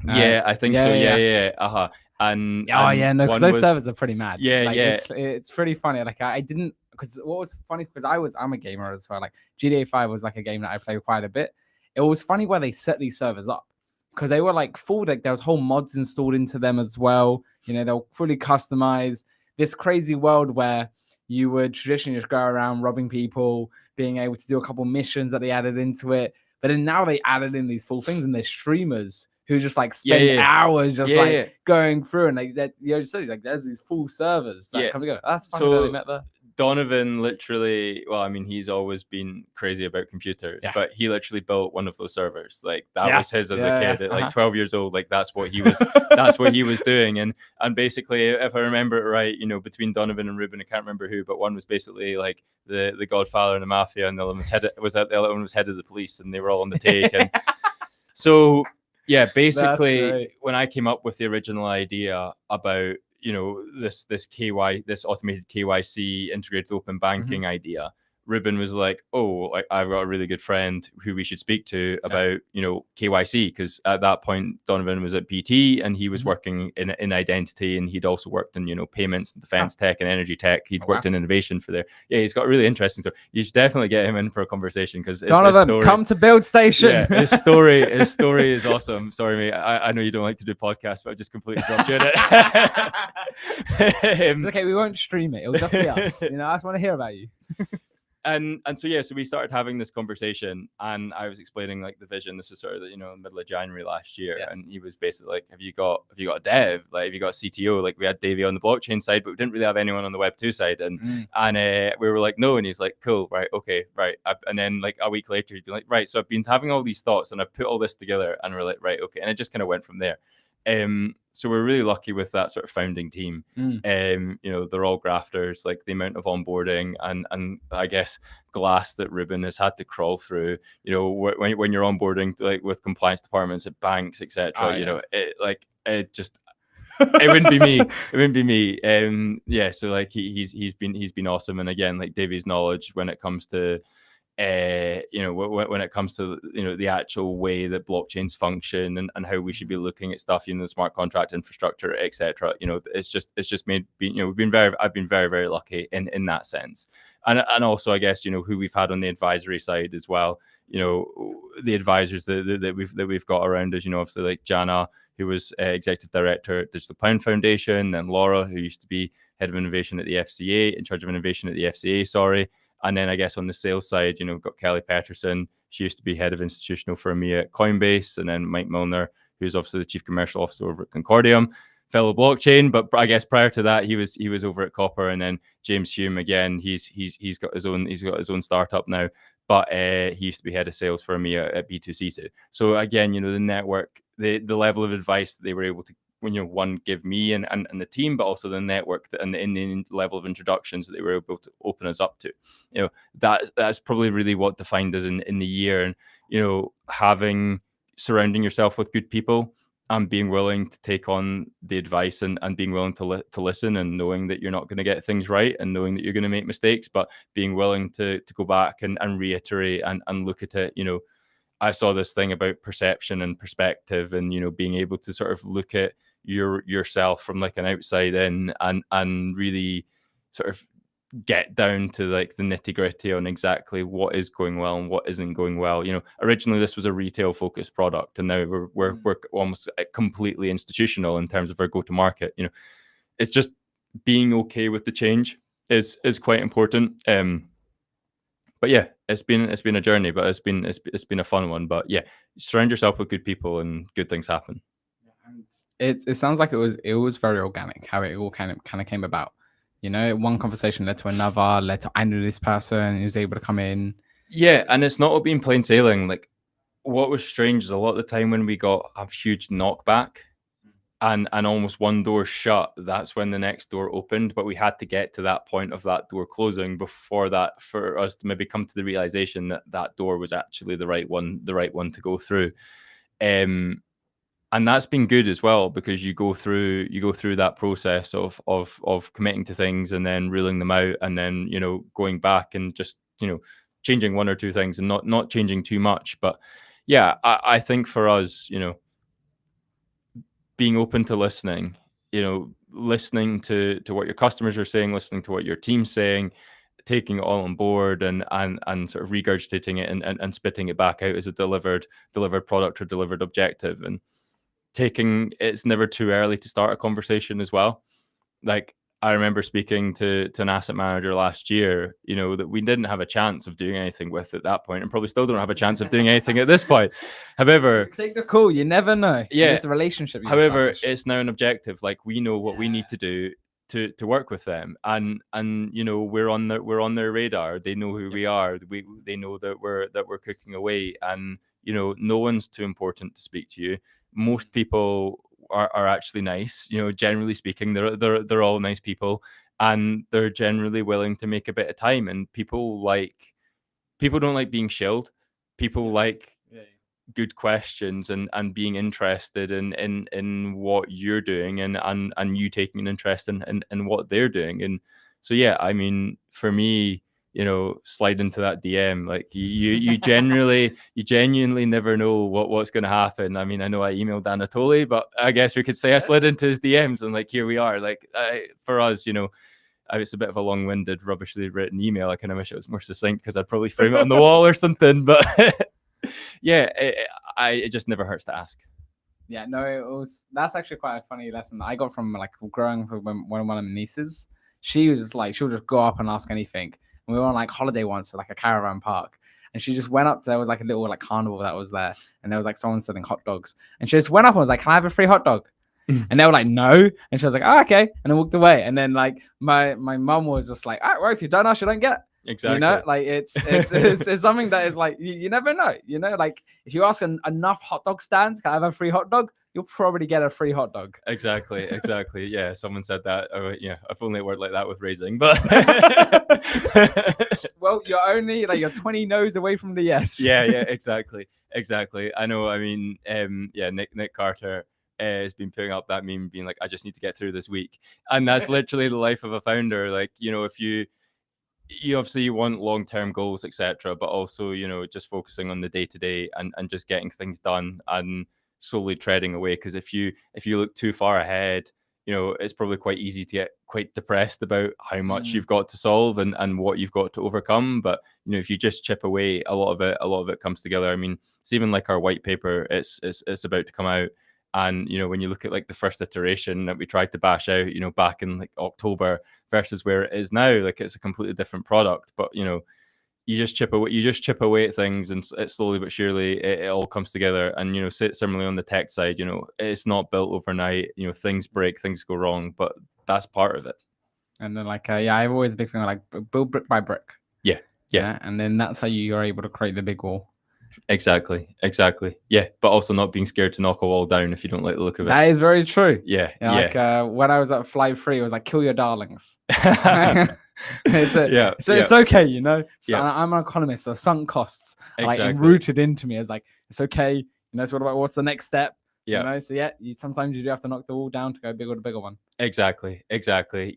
Yeah, I think so. yeah. Yeah. Uh-huh. And Oh yeah, no, because one those was servers are pretty mad. yeah, Like yeah. it's pretty funny. Like I didn't, because what was funny, because I'm a gamer as well. Like GTA 5 was like a game that I played quite a bit. It was funny where they set these servers up, because they were like full, like there was whole mods installed into them as well. You know, they were fully customized. This crazy world where you would traditionally just go around robbing people, being able to do a couple missions that they added into it. But then now they added in these full things, and there's streamers who just like Yeah, spend yeah. hours just Yeah, like yeah. going through, and like that, you know, just like there's these full servers that Yeah. come together. That's funny that So they met there. Donovan literally, well, I mean, he's always been crazy about computers, Yeah. but he literally built one of those servers. Like that Yes. was his as Yeah, a yeah. kid, at like Uh-huh. 12 years old. Like that's what he was that's what he was doing. And basically, if I remember it right, you know, between Donovan and Ruben, I can't remember who, but one was basically like the Godfather and the Mafia, and the other one was head of the police, and they were all on the take. And so yeah, basically, great. when I came up with the original idea about, you know, this automated KYC integrated open banking idea, Ruben was like, oh, like I've got a really good friend who we should speak to about, you know, KYC, because at that point Donovan was at BT and he was working in identity, and he'd also worked in, you know, payments and defense tech and energy tech. He'd worked in innovation for there. Yeah, he's got really interesting stuff. You should definitely get him in for a conversation, because Donovan, come to Build Station. yeah, his story is awesome. Sorry, mate. I know you don't like to do podcasts, but I just completely dropped you in it. It's okay, we won't stream it. It'll just be us. You know, I just want to hear about you. and so yeah, so we started having this conversation, and I was explaining like the vision. This is sort of the, you know, middle of January last year, and he was basically like, have you got a dev? Like, have you got a CTO? Like, we had Davey on the blockchain side, but we didn't really have anyone on the Web 2 side, and we were like, no, and he's like, cool, right, okay, right. And then like a week later, he'd be like, right, so I've been having all these thoughts, and I put all this together, and we're like, right, okay, and it just kind of went from there. So we're really lucky with that sort of founding team. You know, they're all grafters. Like the amount of onboarding and I guess glass that Ruben has had to crawl through. You know, when you're onboarding like with compliance departments at banks, etc. You know, it just it wouldn't be me. It wouldn't be me. Yeah. So like he's been awesome. And again, like Davey's knowledge when it comes to you know, when it comes to, you know, the actual way that blockchains function and how we should be looking at stuff, you know, the smart contract infrastructure, etc. You know, it's just made, you know, I've been very, very lucky in that sense. And also, I guess, you know, who we've had on the advisory side as well, you know, the advisors that we've got around us, you know, obviously like Jana, who was executive director at Digital Pound Foundation, and Laura, who used to be head of innovation at the FCA, in charge of innovation at the FCA, sorry. And then I guess on the sales side, you know, we've got Kelly Peterson. She used to be head of institutional for EMEA at Coinbase. And then Mike Milner, who's obviously the chief commercial officer over at Concordium, fellow blockchain. But I guess prior to that, he was over at Copper. And then James Hume, again, he's got his own startup now. But he used to be head of sales for EMEA at B2C2. So again, you know, the network, the level of advice that they were able to, when you know, one give me and the team, but also the network and the level of introductions that they were able to open us up to, you know, that's probably really what defined us in the year. And you know, surrounding yourself with good people and being willing to take on the advice and being willing to listen, and knowing that you're not going to get things right, and knowing that you're going to make mistakes, but being willing to go back and reiterate and look at it. You know, I saw this thing about perception and perspective, and you know, being able to sort of look at yourself from like an outside in and really sort of get down to like the nitty-gritty on exactly what is going well and what isn't going well. You know, originally this was a retail focused product, and now we're almost completely institutional in terms of our go-to-market. You know, it's just being okay with the change is quite important. But yeah, it's been a journey, but it's been a fun one. But yeah, surround yourself with good people and good things happen. It sounds like it was very organic how it all kind of came about. You know, one conversation led to another, led to I knew this person who was able to come in. Yeah, and it's not all been plain sailing. Like, what was strange is a lot of the time when we got a huge knockback and almost one door shut, that's when the next door opened. But we had to get to that point of that door closing before that, for us to maybe come to the realization that that door was actually the right one to go through. And that's been good as well, because you go through that process of committing to things and then ruling them out, and then, you know, going back and just, you know, changing one or two things and not changing too much. But yeah, I think for us, being open to listening, listening to what your customers are saying, listening to what your team's saying, taking it all on board and sort of regurgitating it and spitting it back out as a delivered product or delivered objective. And it's never too early to start a conversation as well. Like, I remember speaking to an asset manager last year, that we didn't have a chance of doing anything with at that point, and probably still don't have a chance of doing anything at this point. However, Take the call. You never know. Yeah. It's a relationship. You However, establish. it's now an objective. Like, we know what we need to do to work with them, and we're on their radar. They know who we are. They know that we're cooking away, and no one's too important to speak to you. Most people are actually nice. Generally speaking, they're all nice people, and they're generally willing to make a bit of time. And people don't like being shilled. People like good questions and being interested in what you're doing and you taking an interest in what they're doing. And so, yeah, I mean, for me, slide into that DM. Like, you genuinely never know what's going to happen. I mean, I know I emailed Anatoly, but I guess we could say I slid into his DMs, and like, here we are. Like, for us, it's a bit of a long-winded, rubbishly written email. I kind of wish it was more succinct because I'd probably frame it on the wall or something. But yeah, it just never hurts to ask. Yeah, no, that's actually quite a funny lesson that I got from like growing up with one of my nieces. She was like, she'll just go up and ask anything. And we were on like holiday once at like a caravan park, and she just went up. There was like a little like carnival that was there, and there was like someone selling hot dogs, and she just went up and was like, "Can I have a free hot dog?" And they were like, "No," and she was like, "Oh, okay," and then walked away. And then like my mum was just like, "All right, well, if you don't ask, you don't get." Exactly. Like it's something that is like you never know. Like if you ask enough hot dog stands, "Can I have a free hot dog?" You'll probably get a free hot dog. Exactly. Yeah, someone said that. Yeah, if only it worked like that with raising, but well, you're 20 no's away from the yes. yeah, exactly. I know. I mean, yeah, Nick Carter has been putting up that meme, being like, "I just need to get through this week," and that's literally the life of a founder. Like, if you obviously you want long-term goals, etc., but also just focusing on the day-to-day and just getting things done and slowly treading away. Because if you look too far ahead, it's probably quite easy to get quite depressed about how much you've got to solve and what you've got to overcome. But if you just chip away, a lot of it comes together. I mean, it's even like our white paper. It's about to come out. And when you look at like the first iteration that we tried to bash out, back in like October versus where it is now, like, it's a completely different product. But you just chip away at things, and it slowly but surely it all comes together. And similarly on the tech side, it's not built overnight. Things break, things go wrong, but that's part of it. And then like I've always a big thing like build brick by brick. Yeah, and then that's how you're able to create the big wall. Exactly. Yeah, but also not being scared to knock a wall down if you don't like the look of it. That is very true. Yeah. Like when I was at Fly Free, it was like, kill your darlings. It's okay, So I'm an economist, so sunk costs are like rooted into me as like, it's okay. It's what about what's the next step? Yeah. So sometimes you do have to knock the wall down to go bigger to bigger one. Exactly.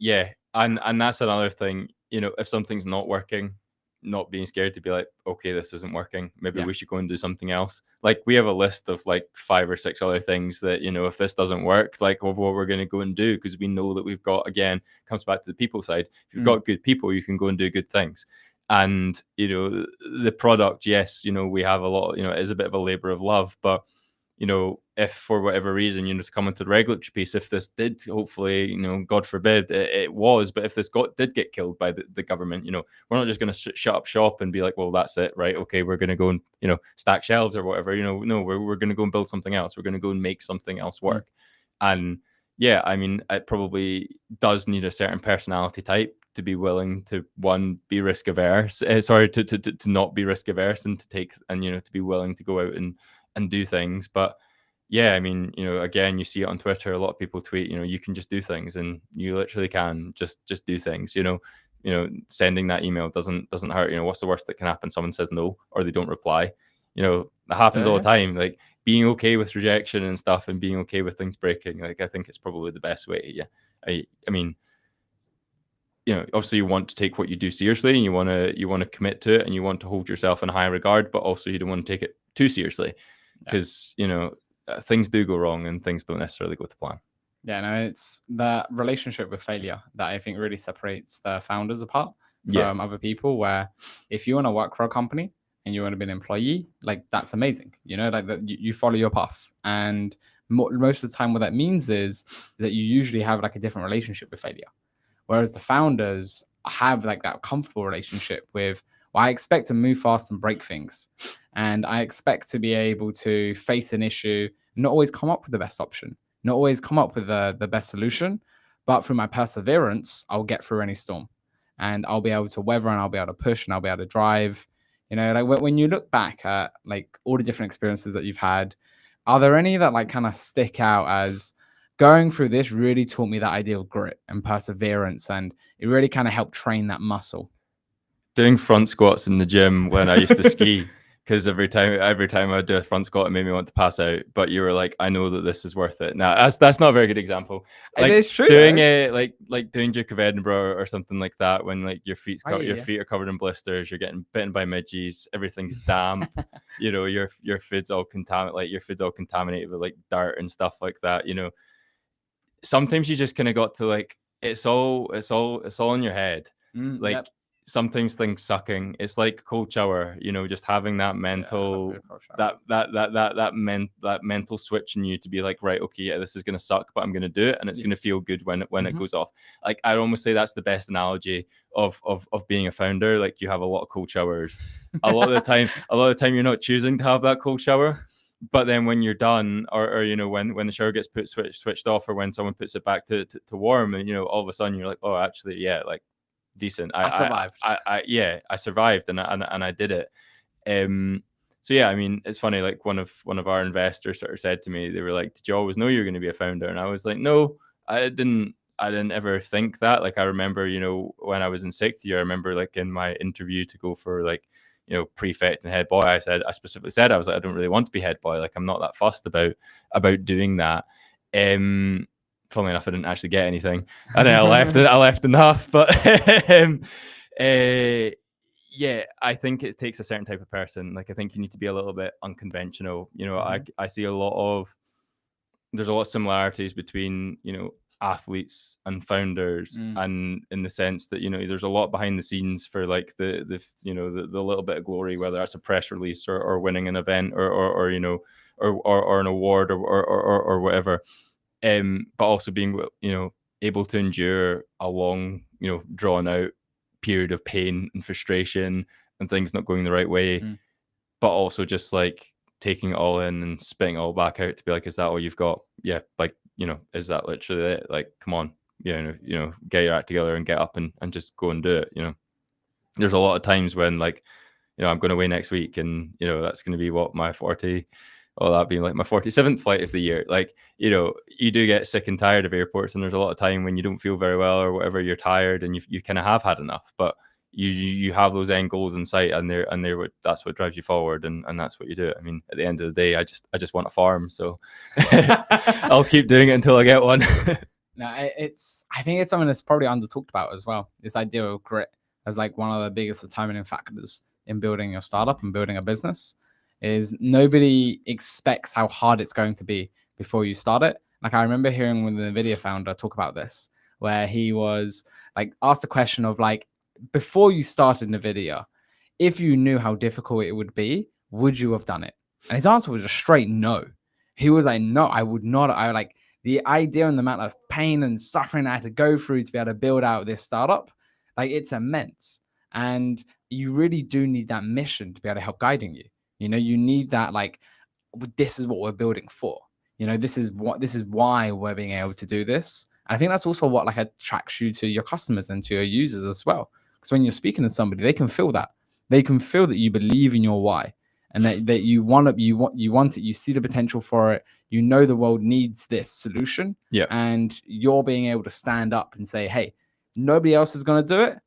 Yeah. And that's another thing, if something's not working, not being scared to be like, okay, this isn't working. Maybe we should go and do something else. Like, we have a list of like 5 or 6 other things that, if this doesn't work, like, of what we're going to go and do, because we know that we've got, again, comes back to the people side. If you've got good people, you can go and do good things. And, the product, yes, we have a lot, it is a bit of a labor of love, but if for whatever reason, to come into the regulatory piece, if this did, hopefully, God forbid it was, but if this did get killed by the government, we're not just going to shut up shop and be like, well, that's it, right? Okay, we're going to go and, stack shelves or whatever, no, we're going to go and build something else. We're going to go and make something else work. And yeah, I mean, it probably does need a certain personality type to be willing to, one, be risk averse, to not be risk averse, and to take, and, to be willing to go out and do things. But yeah, I mean, again, you see it on Twitter, a lot of people tweet, you can just do things, and you literally can just do things. Sending that email doesn't hurt. What's the worst that can happen? Someone says no, or they don't reply. That happens all the time. Like, being okay with rejection and stuff, and being okay with things breaking, like, I think it's probably the best way. Yeah, I mean, obviously you want to take what you do seriously, and you want to commit to it, and you want to hold yourself in high regard, but also you don't want to take it too seriously, because things do go wrong and things don't necessarily go to plan. Yeah, no, it's the relationship with failure that I think really separates the founders apart Yeah. from other people. Where if you want to work for a company and you want to be an employee, like that's amazing. Like that you follow your path. And most of the time, what that means is that you usually have like a different relationship with failure. Whereas the founders have like that comfortable relationship with, well, I expect to move fast and break things. And I expect to be able to face an issue, not always come up with the best option, not always come up with the best solution, but through my perseverance, I'll get through any storm, and I'll be able to weather, and I'll be able to push, and I'll be able to drive. Like when you look back at like all the different experiences that you've had, are there any that like kind of stick out as going through this really taught me that idea of grit and perseverance, and it really kind of helped train that muscle? Doing front squats in the gym when I used to ski. Because every time I do a front squat, it made me want to pass out. But you were like, I know that this is worth it. Now that's not a very good example. Like It's true, doing though. it, like doing Duke of Edinburgh or something like that, when like your feet are covered in blisters, you're getting bitten by midges, everything's damp. Your food's all contaminated with like dirt and stuff like that. Sometimes you just kind of got to like it's all in your head. Like. Yep. Sometimes things sucking. It's like cold shower, just having that mental that mental switch in you to be like, right, okay, yeah, this is gonna suck, but I'm gonna do it, and it's gonna feel good when it goes off. Like I'd almost say that's the best analogy of being a founder. Like you have a lot of cold showers. a lot of the time you're not choosing to have that cold shower, but then when you're done, or when the shower gets switched off, or when someone puts it back to warm, and all of a sudden you're like, oh, actually, yeah, like decent. I survived. I survived, and I did it. So yeah, I mean, it's funny. Like one of our investors sort of said to me, they were like, "Did you always know you were going to be a founder?" And I was like, "No, I didn't ever think that." Like I remember, when I was in 6th year, I remember like in my interview to go for like prefect and head boy, I specifically said I was like, I don't really want to be head boy. Like I'm not that fussed about doing that. Funnily enough, I didn't actually get anything, and then I left enough. But yeah, I think it takes a certain type of person. Like I think you need to be a little bit unconventional. I see there's a lot of similarities between athletes and founders, and in the sense that there's a lot behind the scenes for like the little bit of glory, whether that's a press release or winning an event or an award or whatever. But also being able to endure a long drawn out period of pain and frustration and things not going the right way, but also just like taking it all in and spitting it all back out to be like, is that all you've got? Yeah, like is that literally it? Like, come on, get your act together and get up and just go and do it. There's a lot of times when like I'm going away next week, and that's going to be what my 40. Or that being like my 47th flight of the year. Like, you do get sick and tired of airports, and there's a lot of time when you don't feel very well or whatever, you're tired and you kind of have had enough, but you have those end goals in sight, and that's what drives you forward, and that's what you do. I mean, at the end of the day, I just want a farm, so I'll keep doing it until I get one. No, I think it's something that's probably under talked about as well. This idea of grit as like one of the biggest determining factors in building your startup and building a business. Is nobody expects how hard it's going to be before you start it. Like I remember hearing when the NVIDIA founder talk about this, where he was like asked a question of like, before you started NVIDIA, if you knew how difficult it would be, would you have done it? And his answer was a straight no. He was like, no, I would not. I like the idea and the amount of pain and suffering I had to go through to be able to build out this startup. Like it's immense. And you really do need that mission to be able to help guiding you. You need that, like, this is what we're building for. This is why we're being able to do this. And I think that's also what like attracts you to your customers and to your users as well. Because when you're speaking to somebody, they can feel that. They can feel that you believe in your why, and that you want it. You see the potential for it. The world needs this solution. Yeah. And you're being able to stand up and say, hey, nobody else is going to do it.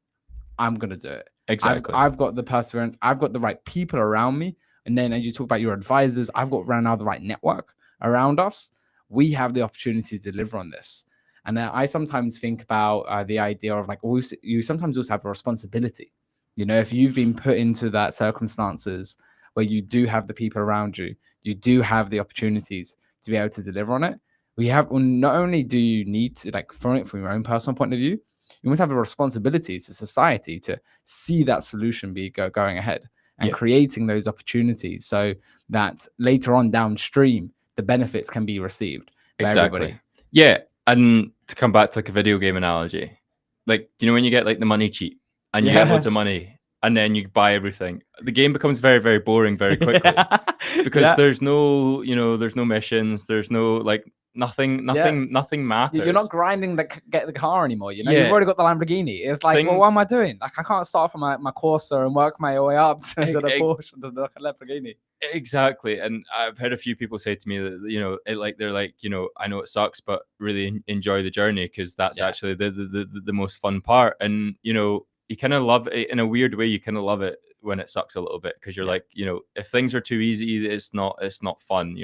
I'm going to do it. Exactly. I've got the perseverance. I've got the right people around me. And then as you talk about your advisors, I've got right now the right network around us. We have the opportunity to deliver on this. And I sometimes think about the idea of like, you sometimes also have a responsibility. If you've been put into that circumstances where you do have the people around you, you do have the opportunities to be able to deliver on it. Not only do you need to, like, from your own personal point of view, you must have a responsibility to society to see that solution be going ahead and Yeah. creating those opportunities so that later on downstream the benefits can be received by everybody. Yeah, and to come back to like a video game analogy, like, do you know when you get like the money cheat and you get loads of money and then you buy everything, the game becomes very, very boring very quickly because there's no, there's no missions, there's no like nothing matters. You're not grinding to get the car anymore. You've Yeah. already got the Lamborghini. It's like, well, what am I doing? Like, I can't start from my Corsa and work my way up to the Porsche, to the Lamborghini. Exactly. And I've heard a few people say to me that, they're like, I know it sucks, but really enjoy the journey, because that's actually the most fun part. And, you kind of love it in a weird way. You kind of love it when it sucks a little bit, because you're like, if things are too easy, it's not fun.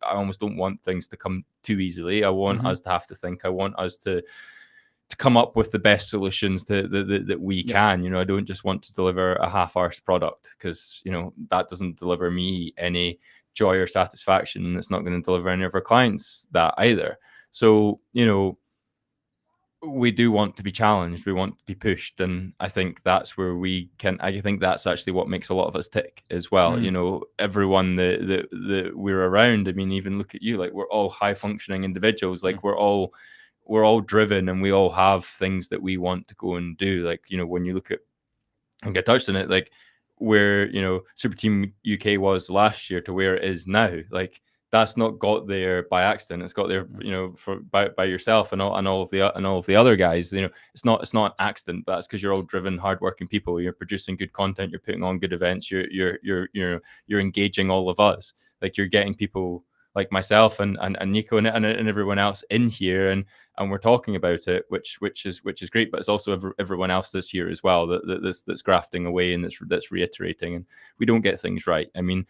I almost don't want things to come too easily. I want us to have to think. I want us to come up with the best solutions that we can. I don't just want to deliver a half-arsed product, because that doesn't deliver me any joy or satisfaction, and it's not going to deliver any of our clients that either. So we do want to be challenged, we want to be pushed, and I think that's where I think that's actually what makes a lot of us tick as well. Everyone that we're around, I mean, even look at you, like, we're all high functioning individuals, like we're all driven, and we all have things that we want to go and do. Like, when you look at, I think I touched on it, like where Super Team UK was last year to where it is now, like that's not got there by accident. It's got there, by yourself and all of the other guys. It's not an accident, but that's because you're all driven, hardworking people. You're producing good content. You're putting on good events. You're engaging all of us. Like, you're getting people like myself and Nico and everyone else in here, and we're talking about it, which is great. But it's also everyone else this year as well that's grafting away and that's reiterating. And we don't get things right. I mean,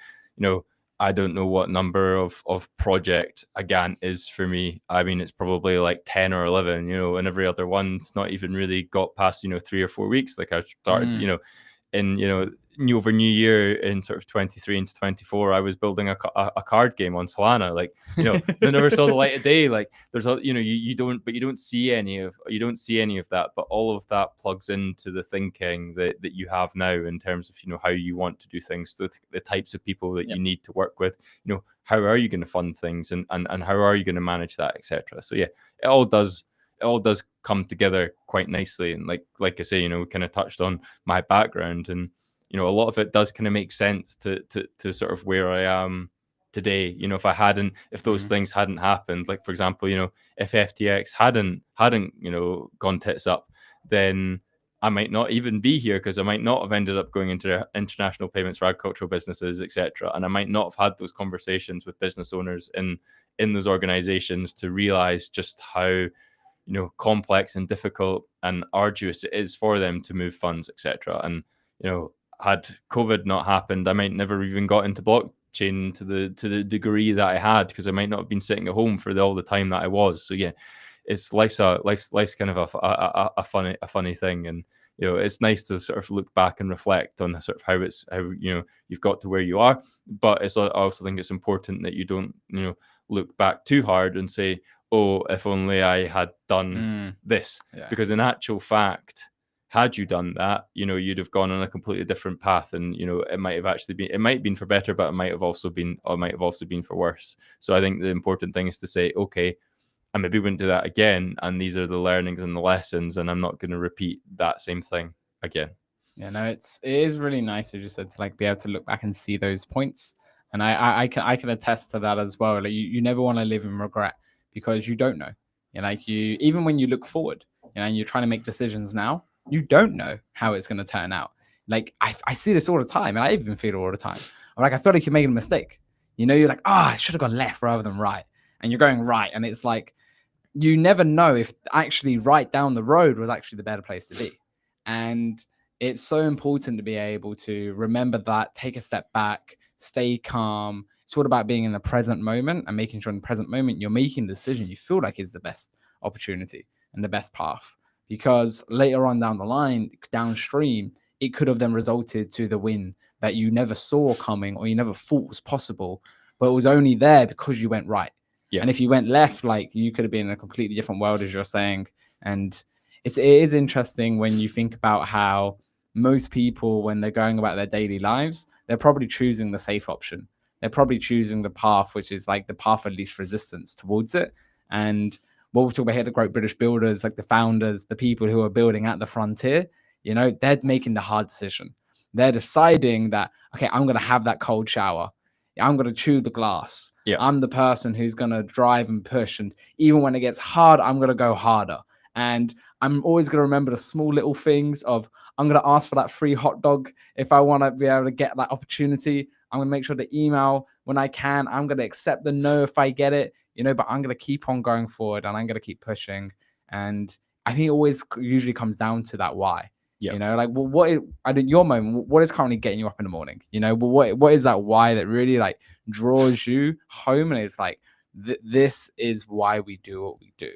I don't know what number of project a Gantt is for me. I mean, it's probably like 10 or 11, and every other one's not even really got past, 3 or 4 weeks. Like, I started, in, over New Year in sort of 23 into 24, I was building a card game on Solana. Like, they never saw the light of day. Like, there's a, you don't see any of that, but all of that plugs into the thinking that you have now in terms of, how you want to do things, the types of people that you need to work with, how are you going to fund things, and how are you going to manage that, etc. So yeah, it all does come together quite nicely. And like I say, we kind of touched on my background, and a lot of it does kind of make sense to sort of where I am today. If those things hadn't happened, like, for example, if FTX hadn't gone tits up, then I might not even be here, because I might not have ended up going into international payments for agricultural businesses, etc. And I might not have had those conversations with business owners in those organizations to realize just how complex and difficult and arduous it is for them to move funds, etc. And had COVID not happened, I might never even got into blockchain to the degree that I had, because I might not have been sitting at home for all the time that I was. So yeah, it's life's kind of a funny thing, and it's nice to sort of look back and reflect on sort of how you've got to where you are. But I also think it's important that you don't look back too hard and say, oh, if only I had done this, because in actual fact, had you done that, you'd have gone on a completely different path, and it might have been for better, but it might have also been for worse. So I think the important thing is to say, okay, I maybe wouldn't do that again, and these are the learnings and the lessons, and I'm not going to repeat that same thing again. Yeah, no, it is really nice, as you said, to like be able to look back and see those points. And I can attest to that as well. Like, you never want to live in regret, because you don't know. Even when you look forward, and you're trying to make decisions now, you don't know how it's going to turn out. Like, I see this all the time, and I even feel it all the time. Like, I feel like you're making a mistake. You're like, I should have gone left rather than right, and you're going right, and it's like, you never know if actually right down the road was actually the better place to be. And it's so important to be able to remember that, take a step back, stay calm. It's all about being in the present moment and making sure in the present moment you're making the decision you feel like is the best opportunity and the best path. Because later on down the line, downstream, it could have then resulted to the win that you never saw coming or you never thought was possible, but it was only there because you went right. Yeah. And if you went left, like you could have been in a completely different world, as you're saying. And it is interesting when you think about how most people, when they're going about their daily lives, they're probably choosing the safe option. They're probably choosing the path, which is like the path of least resistance towards it. And what we talk about here, the great British builders, like the founders, the people who are building at the frontier, you know, they're making the hard decision. They're deciding that, okay, I'm going to have that cold shower. I'm going to chew the glass. Yeah. I'm the person who's going to drive and push. And even when it gets hard, I'm going to go harder. And I'm always going to remember the small little things of, I'm going to ask for that free hot dog if I want to be able to get that opportunity. I'm going to make sure to email when I can. I'm going to accept the no if I get it, you know, but I'm going to keep on going forward and I'm going to keep pushing. And I think it always usually comes down to that why. Yeah. You know, like, well, what is, at your moment, what is currently getting you up in the morning? You know, but what is that why that really like draws you home? And it's like, this is why we do what we do.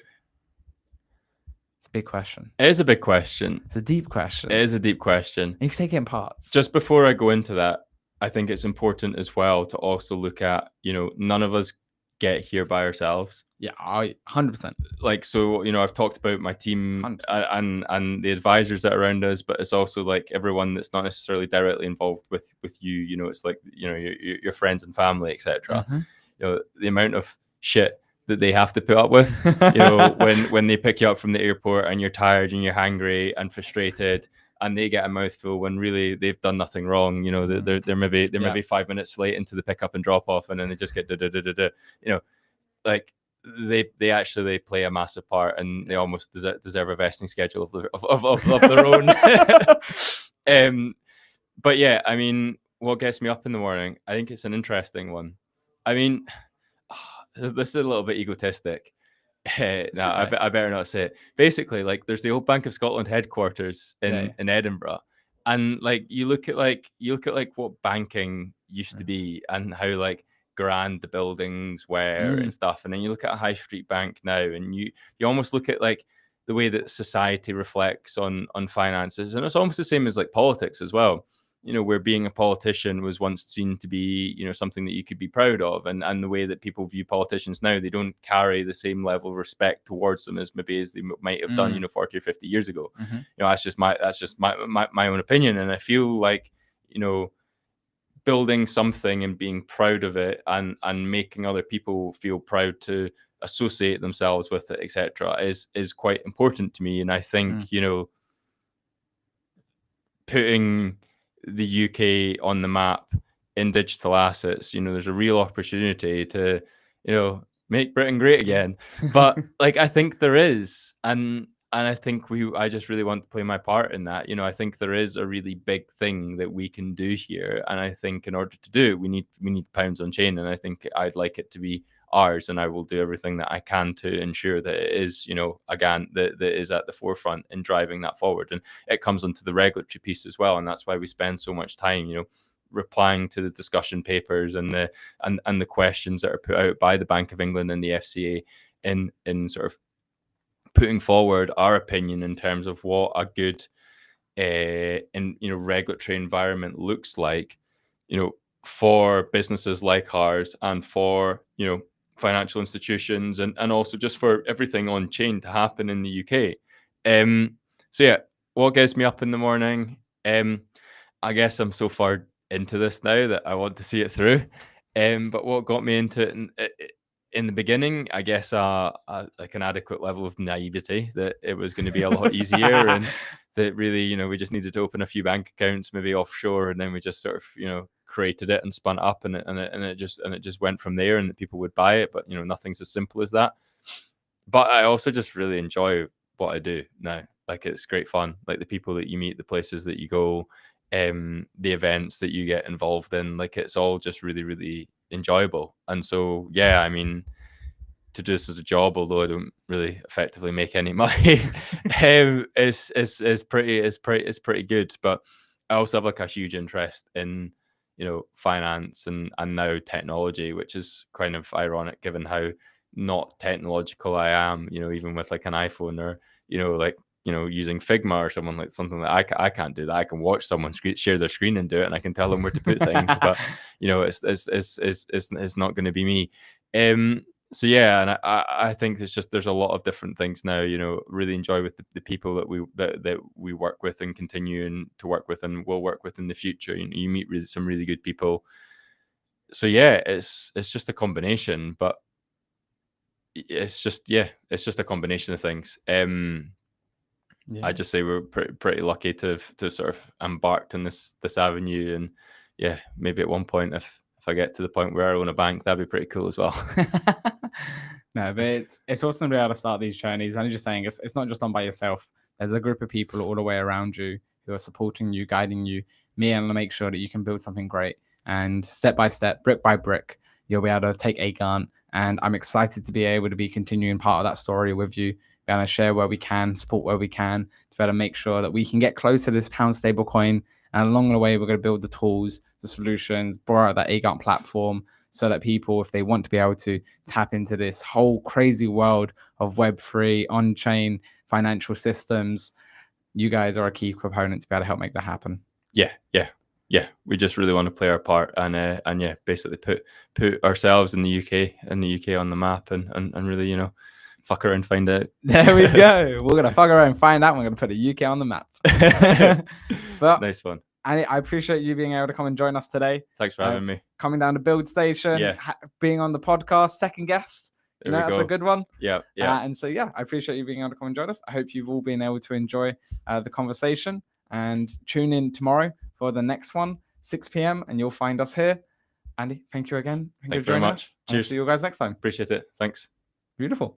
It's a big question. It is a big question. It's a deep question. It is a deep question. You can take it in parts. Just before I go into that, I think it's important as well to also look at, you know, none of us get here by ourselves. Yeah, 100%. Like, so, you know, I've talked about my team 100%. and the advisors that are around us, but it's also like everyone that's not necessarily directly involved with you. You know, it's like, you know, your friends and family, etc. Mhm. You know, the amount of shit that they have to put up with, you know, when they pick you up from the airport and you're tired and you're hangry and frustrated, and they get a mouthful when really they've done nothing wrong. You know, they're maybe 5 minutes late into the pickup and drop off, and then they just get you know, like they actually play a massive part, and they almost deserve a vesting schedule of their own. But yeah, I mean, what gets me up in the morning? I think it's an interesting one. I mean, this is a little bit egotistic. No, I better not say it. Basically, like, there's the old Bank of Scotland headquarters in Edinburgh, and like you look at what banking used to be and how like grand the buildings were and stuff, and then you look at a high street bank now, and you almost look at like the way that society reflects on finances, and it's almost the same as like politics as well. You know, where being a politician was once seen to be, you know, something that you could be proud of, and the way that people view politicians now, they don't carry the same level of respect towards them as maybe as they might have done, you know, 40 or 50 years ago. Mm-hmm. You know, that's just my own opinion, and I feel like, you know, building something and being proud of it and making other people feel proud to associate themselves with it, etc., is quite important to me. And I think, you know, putting the UK on the map in digital assets, you know, there's a real opportunity to, you know, make Britain great again. But like, I think there is, and I think I just really want to play my part in that. You know, I think there is a really big thing that we can do here, and I think in order to do it, we need pounds on chain, and I think I'd like it to be ours, and I will do everything that I can to ensure that it is, you know, again, that is at the forefront in driving that forward. And it comes into the regulatory piece as well, and that's why we spend so much time, you know, replying to the discussion papers and the questions that are put out by the Bank of England and the FCA in sort of putting forward our opinion in terms of what a good regulatory environment looks like, you know, for businesses like ours and for, you know, financial institutions and also just for everything on chain to happen in the UK. So yeah, what gets me up in the morning? I guess I'm so far into this now that I want to see it through. But what got me into it in the beginning, I guess, like an adequate level of naivety that it was going to be a lot easier, and that really, you know, we just needed to open a few bank accounts, maybe offshore, and then we just sort of, you know, created it and spun it up, and it just went from there, and that people would buy it. But you know, nothing's as simple as that. But I also just really enjoy what I do now. Like, it's great fun. Like, the people that you meet, the places that you go, the events that you get involved in, like, it's all just really, really enjoyable. And so, yeah, I mean, to do this as a job, although I don't really effectively make any money, is pretty good. But I also have like a huge interest in, you know, finance and now technology, which is kind of ironic given how not technological I am, you know, even with like an iPhone or, you know, like, using Figma or something like something that I can't do that. I can watch someone share their screen and do it, and I can tell them where to put things, but it's not going to be me. So yeah, and I think there's a lot of different things now. Really enjoy with the people that we work with and continuing to work with and will work with in the future. You meet some really good people. So yeah, it's just a combination, but it's just a combination of things. I just say we're pretty lucky to have sort of embarked on this avenue, and yeah, maybe at one point if I get to the point where I own a bank, that'd be pretty cool as well. No, but it's awesome to be able to start these journeys. And I'm just saying, it's not just done by yourself. There's a group of people all the way around you who are supporting you, guiding you, to make sure that you can build something great. And step by step, brick by brick, you'll be able to take Agant. And I'm excited to be able to be continuing part of that story with you, be able to share where we can, support where we can, to be able to make sure that we can get closer to this pound stablecoin. And along the way, we're going to build the tools, the solutions, borrow out that Agant platform, so that people, if they want to be able to tap into this whole crazy world of Web3 on-chain financial systems, you guys are a key component to be able to help make that happen. Yeah. We just really want to play our part and yeah, basically put ourselves in the UK on the map and really, fuck around, find out. There we go. We're gonna fuck around and find out. We're gonna put the UK on the map. But nice fun. And I appreciate you being able to come and join us today. Thanks for having me. Coming down to Build Station, being on the podcast, second guest. That's a good one. Yeah. And so, I appreciate you being able to come and join us. I hope you've all been able to enjoy the conversation, and tune in tomorrow for the next one, 6 p.m. and you'll find us here. Andy, thank you again. Thank you very much. Cheers. See you guys next time. Appreciate it. Thanks. Beautiful.